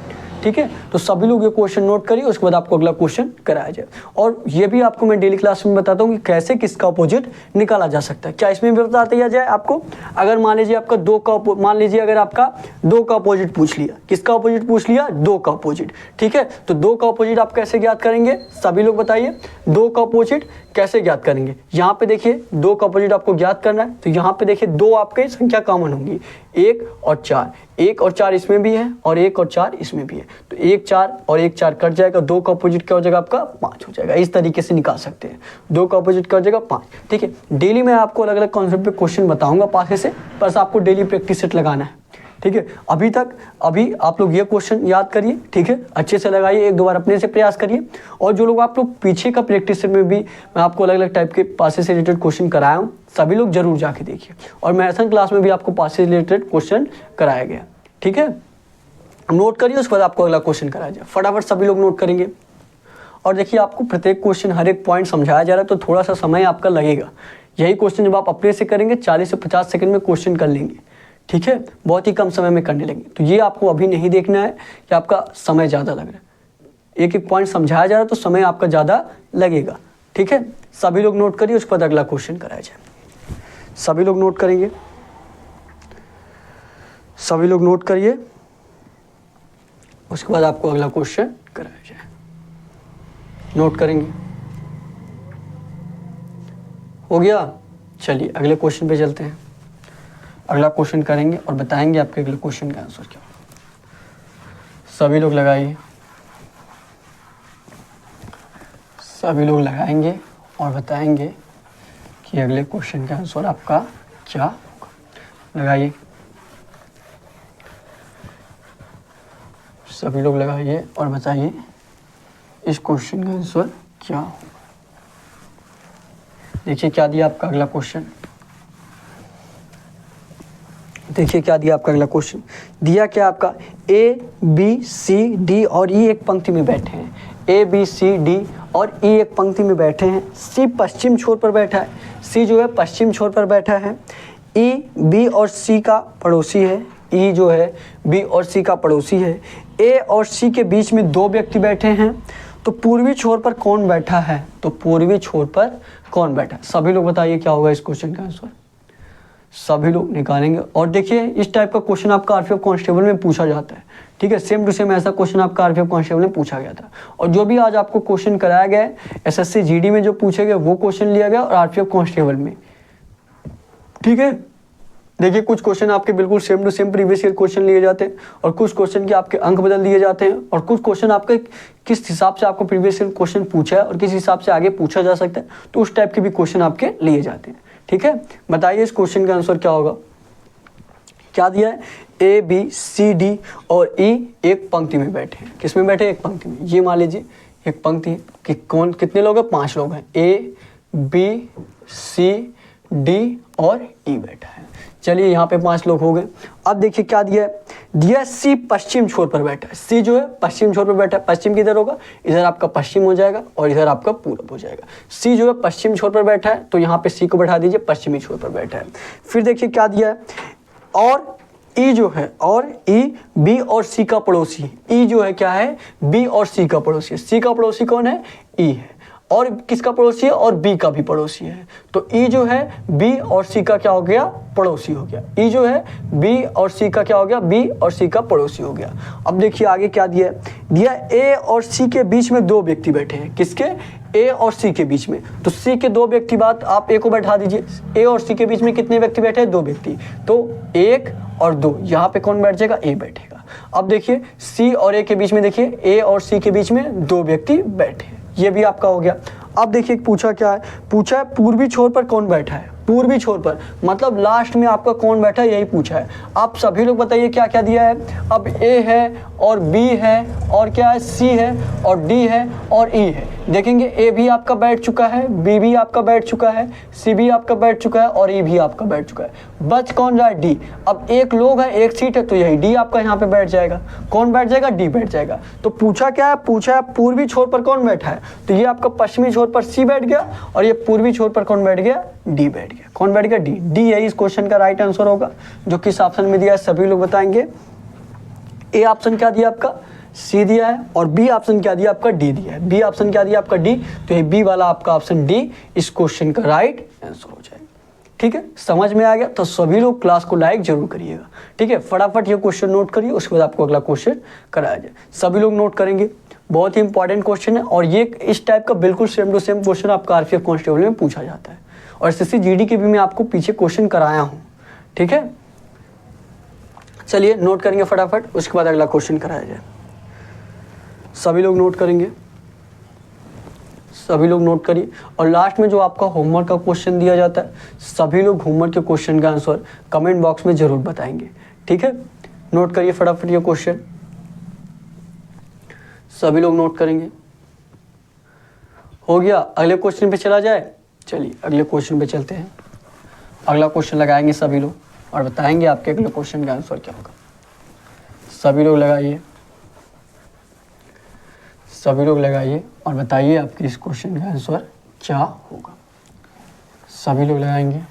Speaker 1: ठीक है। तो सभी लोग ये क्वेश्चन नोट करिए, उसके बाद आपको अगला क्वेश्चन कराया जाए। और ये भी आपको मैं डेली क्लास में बताता हूँ कि कैसे किसका अपोजिट निकाला जा सकता है। क्या इसमें भी बता दिया जाए आपको, अगर मान लीजिए आपका मान लीजिए अगर आपका 2 का अपोजिट पूछ लिया, किसका अपोजिट पूछ लिया, 2 का अपोजिट, ठीक है। तो 2 का अपोजिट आप कैसे ज्ञात करेंगे, सभी लोग बताइए 2 का अपोजिट कैसे ज्ञात करेंगे। यहाँ पे देखिए 2 का अपोजिट आपको ज्ञात करना है, तो यहाँ पे देखिए 2 आपके संख्या कॉमन होंगी, 1 और 4, 1 और 4 इसमें भी है और 1 और 4 इसमें भी है। तो 1 4 और 1 4 कट जाएगा, 2 का अपोजिट क्या हो जाएगा आपका, 5 हो जाएगा। इस तरीके से निकाल सकते हैं, 2 का अपोजिट क्या हो जाएगा, 5, ठीक है। डेली मैं आपको अलग अलग कॉन्सेप्ट पे क्वेश्चन बताऊंगा पासे से, बस आपको डेली प्रैक्टिस सेट लगाना है, ठीक है। अभी आप लोग ये क्वेश्चन याद करिए, ठीक है, अच्छे से लगाइए, एक दो बार अपने से प्रयास करिए। और जो लोग आप लोग पीछे का प्रैक्टिस में भी मैं आपको अलग अलग टाइप के पासे से रिलेटेड क्वेश्चन कराया हूँ, सभी लोग जरूर जाके देखिए। और मैराथन क्लास में भी आपको पासे से रिलेटेड क्वेश्चन कराया गया, ठीक है। नोट करिए, उसके बाद आपको अगला क्वेश्चन कराया जाए, फटाफट सभी लोग नोट करेंगे। और देखिए आपको प्रत्येक क्वेश्चन हर एक पॉइंट समझाया जा रहा है, तो थोड़ा सा समय आपका लगेगा। यही क्वेश्चन जब आप अपने से करेंगे 40 से 50 सेकंड में क्वेश्चन कर लेंगे, ठीक है, बहुत ही कम समय में करने लगे। तो ये आपको अभी नहीं देखना है कि आपका समय ज़्यादा लग रहा है, एक एक पॉइंट समझाया जा रहा है तो समय आपका ज़्यादा लगेगा, ठीक है। सभी लोग नोट करिए, उसके बाद अगला क्वेश्चन कराया जाए। सभी लोग नोट करेंगे, सभी लोग नोट करिए, उसके बाद आपको अगला क्वेश्चन कराया जाए। नोट करेंगे, हो गया। चलिए अगले क्वेश्चन पे चलते हैं, अगला क्वेश्चन करेंगे और बताएंगे आपके अगले क्वेश्चन का आंसर क्या होगा। सभी लोग लगाइए, सभी लोग लगाएंगे और बताएंगे कि अगले क्वेश्चन का आंसर आपका क्या होगा। लगाइए, सभी लोग लगाइए और बताइए इस क्वेश्चन का आंसर क्या होगा। देखिए क्या दिया आपका अगला क्वेश्चन, देखिए क्या दिया आपका अगला क्वेश्चन। दिया क्या आपका, ए बी सी डी और ई एक पंक्ति में बैठे हैं। ए बी सी डी और ई एक पंक्ति में बैठे हैं। सी पश्चिम छोर पर बैठा है, सी जो है पश्चिम छोर पर बैठा है। ई बी और सी का पड़ोसी है, ई जो है बी और सी का पड़ोसी है। ए और सी के बीच में 2 व्यक्ति बैठे हैं। तो पूर्वी छोर पर कौन बैठा है, तो पूर्वी छोर पर कौन बैठा है। सभी लोग बताइए क्या होगा इस क्वेश्चन का आंसर, सभी लोग निकालेंगे। और देखिए इस टाइप का क्वेश्चन आपका आरपीएफ कांस्टेबल में पूछा जाता है, ठीक है, सेम टू सेम ऐसा क्वेश्चन आपका आरपीएफ कांस्टेबल में पूछा गया था। और जो भी आज आपको क्वेश्चन कराया गया है एसएससी जीडी में जो पूछे गए वो क्वेश्चन लिया गया और आरपीएफ कांस्टेबल में, ठीक है। देखिए कुछ क्वेश्चन आपके बिल्कुल same to same previous year question लिए जाते हैं और कुछ क्वेश्चन के आपके अंक बदल दिए जाते हैं और कुछ क्वेश्चन आपके किस हिसाब से आपको प्रीवियस ईयर क्वेश्चन पूछा है और किस हिसाब से आगे पूछा जा सकता है, तो उस टाइप के भी क्वेश्चन आपके लिए जाते हैं, ठीक है। बताइए इस क्वेश्चन का आंसर क्या होगा। क्या दिया है, ए बी सी डी और ई एक पंक्ति में बैठे हैं। किस में बैठे, एक पंक्ति में। ये मान लीजिए एक पंक्ति कि कौन कितने लोग हैं, 5 लोग हैं। ए बी, सी, डी और ई बैठा है। चलिए यहाँ पे 5 लोग हो गए। अब देखिए क्या दिया है, दिया है सी पश्चिम छोर पर बैठा है। सी जो है पश्चिम छोर पर बैठा है। पश्चिम किधर होगा, इधर आपका पश्चिम हो जाएगा और इधर आपका पूरब हो जाएगा। सी जो है पश्चिम छोर पर बैठा है, तो यहाँ पे सी को बैठा दीजिए, पश्चिमी छोर पर बैठा है। फिर देखिए क्या दिया है, और ई जो है, और ई बी और सी का पड़ोसी है। ई जो है क्या है, बी और सी का पड़ोसी है। सी का पड़ोसी कौन है, ई है। और किसका पड़ोसी है, और बी का भी पड़ोसी है। तो ई जो है बी और सी का क्या हो गया, पड़ोसी हो गया। ई जो है बी और सी का क्या हो गया, बी और सी का पड़ोसी हो गया। अब देखिए आगे क्या दिया है, दिया ए और सी के बीच में 2 व्यक्ति बैठे हैं। किसके, ए और सी के बीच में। तो सी के 2 व्यक्ति बाद आप ए को बैठा दीजिए। ए और सी के बीच में कितने व्यक्ति बैठे हैं, 2 व्यक्ति। तो 1 और 2, यहाँ पे कौन बैठ जाएगा, ए बैठेगा। अब देखिए सी और ए के बीच में, देखिए ए और सी के बीच में 2 व्यक्ति बैठे हैं, ये भी आपका हो गया। अब देखिए पूछा क्या है, पूछा है पूर्वी छोर पर कौन बैठा है। पूर्वी छोर पर मतलब लास्ट में आपका कौन बैठा है, यही पूछा है। आप सभी लोग बताइए क्या क्या दिया है। अब ए है और बी है और क्या है, सी है और डी है और ई है। देखेंगे ए भी आपका बैठ चुका है, बी भी आपका बैठ चुका है, सी भी आपका बैठ चुका है और ई भी आपका बैठ चुका है। बच कौन रहा है, डी। अब एक लोग है, एक सीट है, तो यही डी आपका यहाँ पे बैठ जाएगा। कौन बैठ जाएगा, डी बैठ जाएगा। तो पूछा क्या है, पूछा है पूर्वी छोर पर कौन बैठा है। तो ये आपका पश्चिमी छोर पर सी बैठ गया और ये पूर्वी छोर पर कौन बैठ गया, डी बैठ गया। कौन बैठ गया, डी। डी यही इस क्वेश्चन का राइट आंसर होगा। जो किस ऑप्शन में दिया है सभी लोग बताएंगे। ए ऑप्शन क्या दिया आपका, सी दिया है, और बी ऑप्शन क्या दिया आपका, डी दिया है। बी ऑप्शन क्या दिया आपका, डी। तो ये बी वाला आपका ऑप्शन डी इस क्वेश्चन का राइट आंसर हो जाएगा। ठीक है, समझ में आ गया। तो सभी लोग क्लास को लाइक जरूर करिएगा। ठीक है, फटाफट ये क्वेश्चन नोट करिए, उसके बाद आपको अगला क्वेश्चन कराया जाए। सभी लोग नोट करेंगे, बहुत ही इंपॉर्टेंट क्वेश्चन है और ये इस टाइप का बिल्कुल सेम टू सेम क्वेश्चन आपका आरपीएफ कांस्टेबल में पूछा जाता है। और एसएससी जीडी के भी मैं आपको पीछे क्वेश्चन कराया हूँ। ठीक है, चलिए नोट करेंगे फटाफट, उसके बाद अगला क्वेश्चन कराया जाए। सभी लोग नोट करेंगे, सभी लोग नोट करिए। और लास्ट में जो आपका होमवर्क का क्वेश्चन दिया जाता है, सभी लोग होमवर्क के क्वेश्चन का आंसर कमेंट बॉक्स में जरूर बताएंगे। ठीक है, नोट करिए फटाफट ये क्वेश्चन, सभी लोग नोट करेंगे। हो गया, अगले क्वेश्चन पे चला जाए। चलिए अगले क्वेश्चन पे चलते हैं। अगला क्वेश्चन लगाएंगे सभी लोग और बताएंगे आपके अगले क्वेश्चन का आंसर क्या होगा। सभी लोग लगाइए, सभी लोग लगाइए और बताइए आपके इस क्वेश्चन का आंसर क्या होगा। सभी लोग लगाएंगे,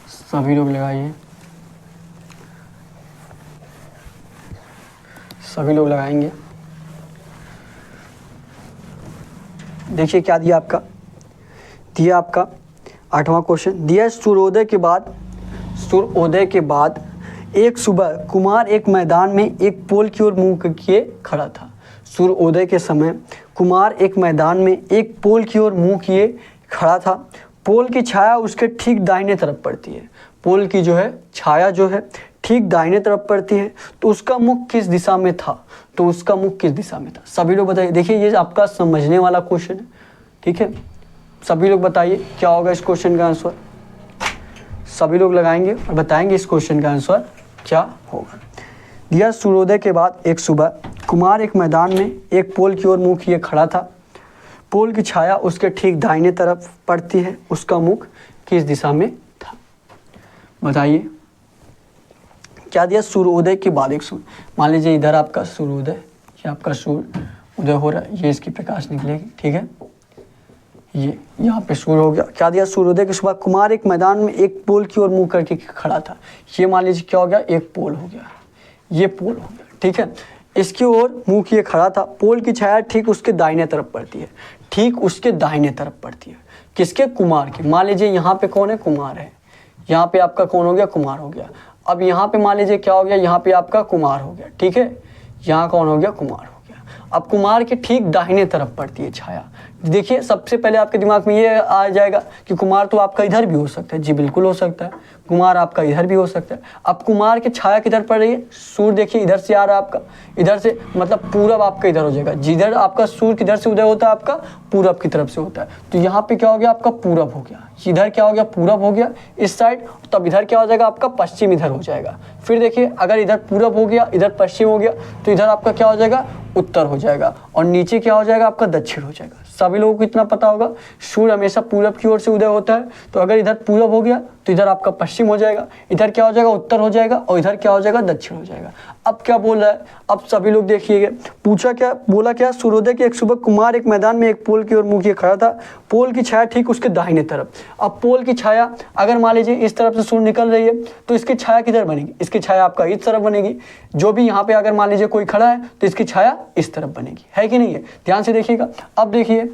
Speaker 1: सभी लोग लगाइए, सभी लोग लगाएंगे। देखिए क्या दिया आपका, दिया आपका 8वां क्वेश्चन दिया है। सूर्योदय के बाद एक सुबह कुमार एक मैदान में एक पोल की ओर मुंह किए खड़ा था। सूर्योदय के समय कुमार एक मैदान में एक पोल की ओर मुंह किए खड़ा था। पोल की छाया उसके ठीक दाहिने तरफ पड़ती है। पोल की जो है छाया जो है ठीक दाहिने तरफ पड़ती है। तो उसका मुख किस दिशा में था, तो उसका मुख किस दिशा में था। सभी लोग बताइए। देखिए ये आपका समझने वाला क्वेश्चन है। ठीक है, सभी लोग बताइए क्या होगा इस क्वेश्चन का आंसर। सभी लोग लगाएंगे और बताएंगे इस क्वेश्चन का आंसर क्या होगा। दिया सूर्योदय के बाद एक सुबह कुमार एक मैदान में एक पोल की ओर मुंह किए खड़ा था। पोल की छाया उसके ठीक दाहिने तरफ पड़ती है। उसका मुख किस दिशा में था, बताइए क्या दिया। सूर्योदय के बाद एक सूर्य, मान लीजिए इधर आपका सूर्योदय, ये आपका सूर्य उदय हो रहा है, ये इसकी प्रकाश निकलेगी। ठीक है, ये यहाँ पे सूर्य हो गया। क्या दिया, सूर्योदय के सुबह कुमार एक मैदान में एक पोल की ओर मुंह करके खड़ा था। ये मान लीजिए क्या हो गया, एक पोल हो गया, ये पोल हो गया। ठीक है, इसकी ओर मुंह किए खड़ा था। पोल की छाया ठीक उसके दाहिने तरफ पड़ती है, ठीक उसके दाहिने तरफ पड़ती है। किसके, कुमार के। मान लीजिए यहाँ पे कौन है, कुमार है। यहाँ पे आपका कौन हो गया, कुमार हो गया। अब यहाँ पे मान लीजिए क्या हो गया, यहाँ पे आपका कुमार हो गया। ठीक है, यहाँ कौन हो गया, कुमार हो गया। अब कुमार के ठीक दाहिने तरफ पड़ती है छाया, देखिए सबसे पहले आपके दिमाग में ये आ जाएगा कि कुमार तो आपका इधर भी हो सकता है। जी बिल्कुल हो सकता है, कुमार आपका इधर भी हो सकता है। अब कुमार की छाया किधर पड़ रही है? सूर्य देखिए इधर से आ रहा है आपका, इधर से मतलब पूरब आपका इधर हो जाएगा। जिधर आपका सूर्य किधर से उदय होता है? आपका पूरब की तरफ से होता है। तो यहाँ पे क्या हो गया? आपका पूरब हो गया। इधर क्या हो गया? पूरब हो गया इस साइड। तब इधर क्या हो जाएगा? आपका पश्चिम इधर हो जाएगा। फिर देखिए अगर इधर पूरब हो गया, इधर पश्चिम हो गया, तो इधर आपका क्या हो जाएगा? उत्तर हो जाएगा। और नीचे क्या हो जाएगा? आपका दक्षिण हो जाएगा। सभी लोगों को इतना पता होगा सूर्य हमेशा पूरब की ओर से उदय होता है। तो अगर इधर पूरब हो गया तो इधर आपका पश्चिम हो जाएगा, इधर क्या हो जाएगा? उत्तर हो जाएगा, और इधर क्या हो जाएगा? दक्षिण हो जाएगा। अब क्या बोल रहा है? अब सभी लोग देखिएगा, पूछा क्या, बोला क्या? सूर्योदय की एक सुबह कुमार एक मैदान में एक पोल की ओर मुंह किए खड़ा था। पोल की छाया ठीक उसके दाहिने तरफ। अब पोल की छाया अगर मान लीजिए इस तरफ से सूर्य निकल रही है तो इसकी छाया किधर बनेगी? इसकी छाया आपका इस तरफ बनेगी। जो भी यहाँ पे अगर मान लीजिए कोई खड़ा है तो इसकी छाया इस तरफ बनेगी, है कि नहीं है? ध्यान से देखिएगा। अब देखिए,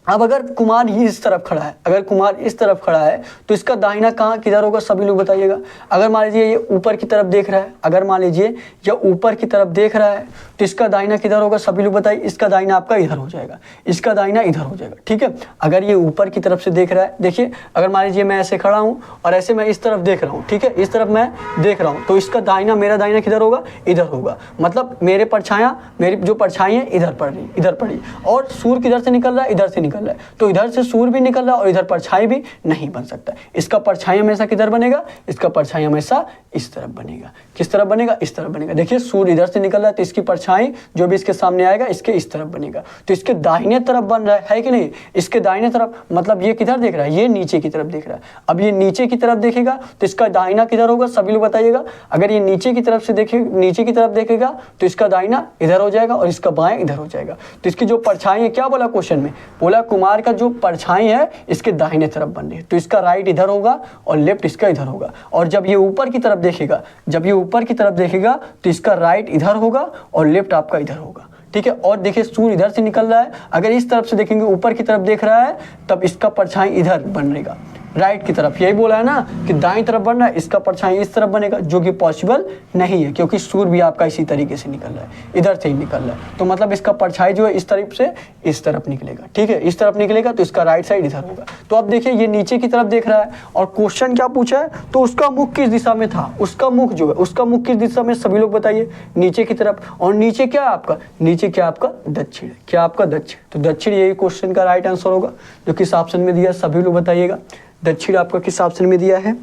Speaker 1: अब अगर कुमार ही इस तरफ खड़ा है, अगर कुमार इस तरफ खड़ा है तो इसका दाहिना कहाँ किधर होगा? सभी लोग बताइएगा। अगर मान लीजिए ये ऊपर की तरफ देख रहा है, अगर मान लीजिए ये ऊपर की तरफ देख रहा है तो इसका दाहिना किधर होगा? सभी लोग बताइए। इसका दाहिना आपका इधर हो जाएगा, इसका दाहिना इधर हो जाएगा, ठीक है। अगर ये ऊपर की तरफ से देख रहा है, देखिए अगर मान लीजिए मैं ऐसे खड़ा हूँ और ऐसे मैं इस तरफ देख रहा हूँ, ठीक है, इस तरफ मैं देख रहा हूँ, तो इसका दाहिना, मेरा दाहिना किधर होगा? इधर होगा। मतलब मेरे परछाया, मेरी जो परछाई है इधर पड़ रही, इधर पड़ी, और सूर्य किधर से निकल रहा है? इधर से निकल रहा है। तो इधर से सूर्य भी निकल रहा है और इधर परछाई भी नहीं बन सकता। इसका परछाई हमेशा किधर बनेगा? इसका परछाई हमेशा इस तरफ बनेगा। किस तरफ बनेगा? इस तरफ बनेगा। देखिए सूर्य इधर से निकल रहा है तो इसकी परछाई जो भी इसके सामने आएगा इसके इस तरफ बनेगा। तो इसके दाहिने तरफ बन रहा है कि नहीं? इसके दाहिने तरफ, मतलब ये किधर देख रहा है? ये नीचे की तरफ देख रहा है। अब ये नीचे की तरफ देखेगा तो इसका दाहिना किधर होगा? सभी लोग बताइएगा। अगर ये नीचे की तरफ से देखे, नीचे की तरफ देखेगा तो इसका दाहिना इधर हो जाएगा और इसका बाएं इधर हो जाएगा। तो इसकी जो परछाई है, क्या बोला क्वेश्चन में? बोला कुमार का जो परछाई है इसके दाहिने तरफ बन रही है, तो इसका राइट इधर होगा और लेफ्ट इसका इधर होगा। और जब ये ऊपर की तरफ देखेगा, जब ये ऊपर की तरफ देखेगा तो इसका राइट इधर होगा और लेफ्ट आपका इधर होगा, ठीक है। और देखिए सूर्य इधर से निकल रहा है, अगर इस तरफ से देखेंगे, ऊपर की तरफ देख रहा है, तब इसका परछाई इधर बनेगा, राइट की तरफ। यही बोला है ना कि दाईं तरफ बनना है, इसका परछाई इस तरफ बनेगा, जो कि पॉसिबल नहीं है क्योंकि सूर्य भी आपका इसी तरीके से निकल रहा है, इधर से ही निकल रहा है। तो मतलब इसका परछाई जो है इस तरफ से इस तरफ निकलेगा, ठीक है, इस तरफ निकलेगा तो इसका राइट साइड इधर होगा। तो अब देखिए ये नीचे की तरफ देख रहा है और क्वेश्चन क्या पूछा है, तो उसका मुख किस दिशा में था? उसका मुख जो है, उसका मुख किस दिशा में? सभी लोग बताइए। नीचे की तरफ। और नीचे क्या है आपका? नीचे क्या आपका? दक्षिण। क्या आपका? दक्षिण। तो दक्षिण यही क्वेश्चन का राइट आंसर होगा, जो किस ऑप्शन में दिया? सभी लोग बताइएगा। दक्षिण आपका किस ऑप्शन में दिया है?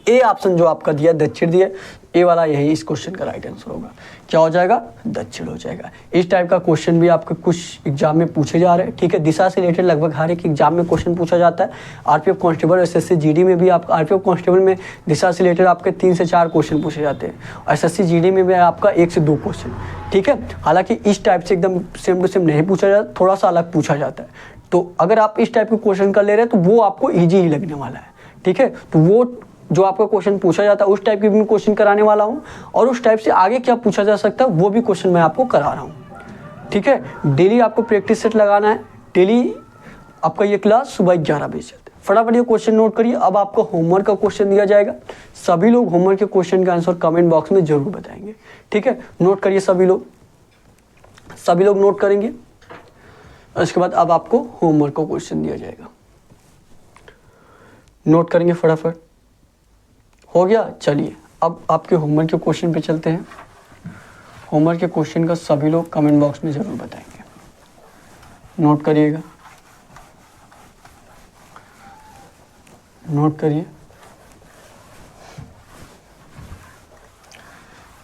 Speaker 1: ए ऑप्शन जो आपका दिया दक्षिण दिया, ए वाला यही इस क्वेश्चन का राइट आंसर होगा। क्या हो जाएगा? दक्षिण हो जाएगा। इस टाइप का क्वेश्चन भी आपके कुछ एग्जाम में पूछे जा रहे हैं, ठीक है। दिशा से रिलेटेड लगभग हर एक एग्जाम में क्वेश्चन पूछा जाता है। आरपीएफ कांस्टेबल, एसएससी जीडी में भी आप, आरपीएफ कांस्टेबल में दिशा से रिलेटेड आपके 3 से 4 क्वेश्चन पूछे जाते हैं, और एसएससी जीडी में भी आपका 1 से 2 क्वेश्चन, ठीक है। हालांकि इस टाइप से एकदम सेम टू सेम नहीं पूछा जाता, थोड़ा सा अलग पूछा जाता है। तो अगर आप इस टाइप के क्वेश्चन कर ले रहे हैं तो वो आपको ईजी ही लगने वाला है, ठीक है। तो वो जो आपका क्वेश्चन पूछा जाता है उस टाइप की भी क्वेश्चन कराने वाला हूँ, और उस टाइप से आगे क्या पूछा जा सकता है वो भी क्वेश्चन मैं आपको करा रहा हूँ, ठीक है। डेली आपको प्रैक्टिस सेट लगाना है। डेली आपका ये क्लास सुबह 11 बजे से। फटाफट ये क्वेश्चन नोट करिए। अब आपको होमवर्क का क्वेश्चन दिया जाएगा। सभी लोग होमवर्क के क्वेश्चन का आंसर कमेंट बॉक्स में जरूर बताएंगे, ठीक है। नोट करिए सभी लोग नोट करेंगे। उसके बाद अब आपको होमवर्क का क्वेश्चन दिया जाएगा, नोट करेंगे फटाफट। हो गया? चलिए अब आपके होमवर्क के क्वेश्चन पे चलते हैं। होमवर्क के क्वेश्चन का सभी लोग कमेंट बॉक्स में जरूर बताएंगे, नोट करिएगा, नोट करिए।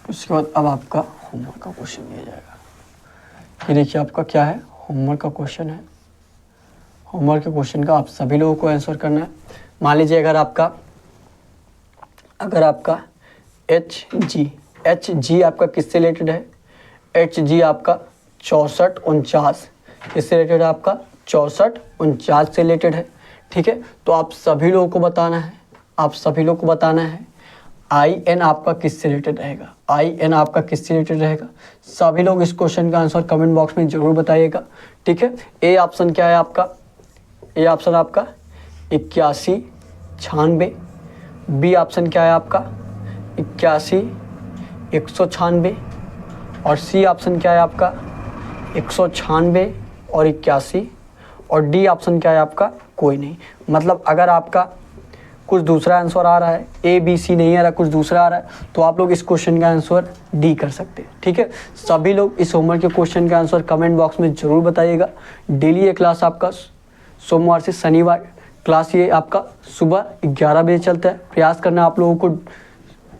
Speaker 1: उसके बाद अब आपका होमवर्क का क्वेश्चन दिया जाएगा। ये देखिए आपका क्या है, होमवर्क का क्वेश्चन है। होमवर्क के क्वेश्चन का आप सभी लोगों को आंसर करना है। मान लीजिए अगर आपका एच जी आपका किससे रिलेटेड है? एच जी आपका 64 49 किससे रिलेटेड है? आपका 64 49 से रिलेटेड है, ठीक है। तो आप सभी लोगों को बताना है, आई एन आपका किससे रिलेटेड रहेगा? आई एन आपका किससे रिलेटेड रहेगा? सभी लोग इस क्वेश्चन का आंसर कमेंट बॉक्स में जरूर बताइएगा, ठीक है। ए ऑप्शन क्या है आपका? ए ऑप्शन आपका 81 96। बी ऑप्शन क्या है आपका? 81 196। और सी ऑप्शन क्या है आपका? 196 और 81, और डी ऑप्शन क्या है आपका, कोई नहीं। मतलब अगर आपका कुछ दूसरा आंसर आ रहा है, ए बी सी नहीं आ रहा, कुछ दूसरा आ रहा है, तो आप लोग इस क्वेश्चन का आंसर डी कर सकते हैं। ठीक है, सभी लोग इस होमवर्क के क्वेश्चन का आंसर कमेंट बॉक्स में जरूर बताइएगा। डेली ये क्लास आपका सोमवार से शनिवार क्लास ये आपका सुबह 11 बजे चलता है। प्रयास करना आप लोगों को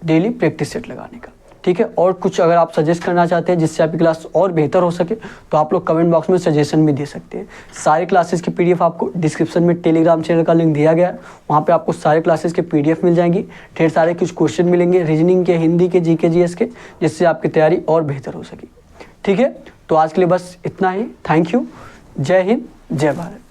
Speaker 1: डेली प्रैक्टिस सेट लगाने का। ठीक है, और कुछ अगर आप सजेस्ट करना चाहते हैं जिससे आपकी क्लास और बेहतर हो सके, तो आप लोग कमेंट बॉक्स में सजेशन भी दे सकते हैं। सारी क्लासेस की पीडीएफ आपको डिस्क्रिप्शन में टेलीग्राम चैनल का लिंक दिया गया है, वहाँ पे आपको सारे क्लासेस के पीडीएफ मिल जाएंगी। ढेर सारे कुछ क्वेश्चन मिलेंगे रीजनिंग के, हिंदी के, जीके जीएस के, जिससे आपकी तैयारी और बेहतर हो सके। ठीक है, तो आज के लिए बस इतना ही। Thank you. जय हिंद, जय भारत।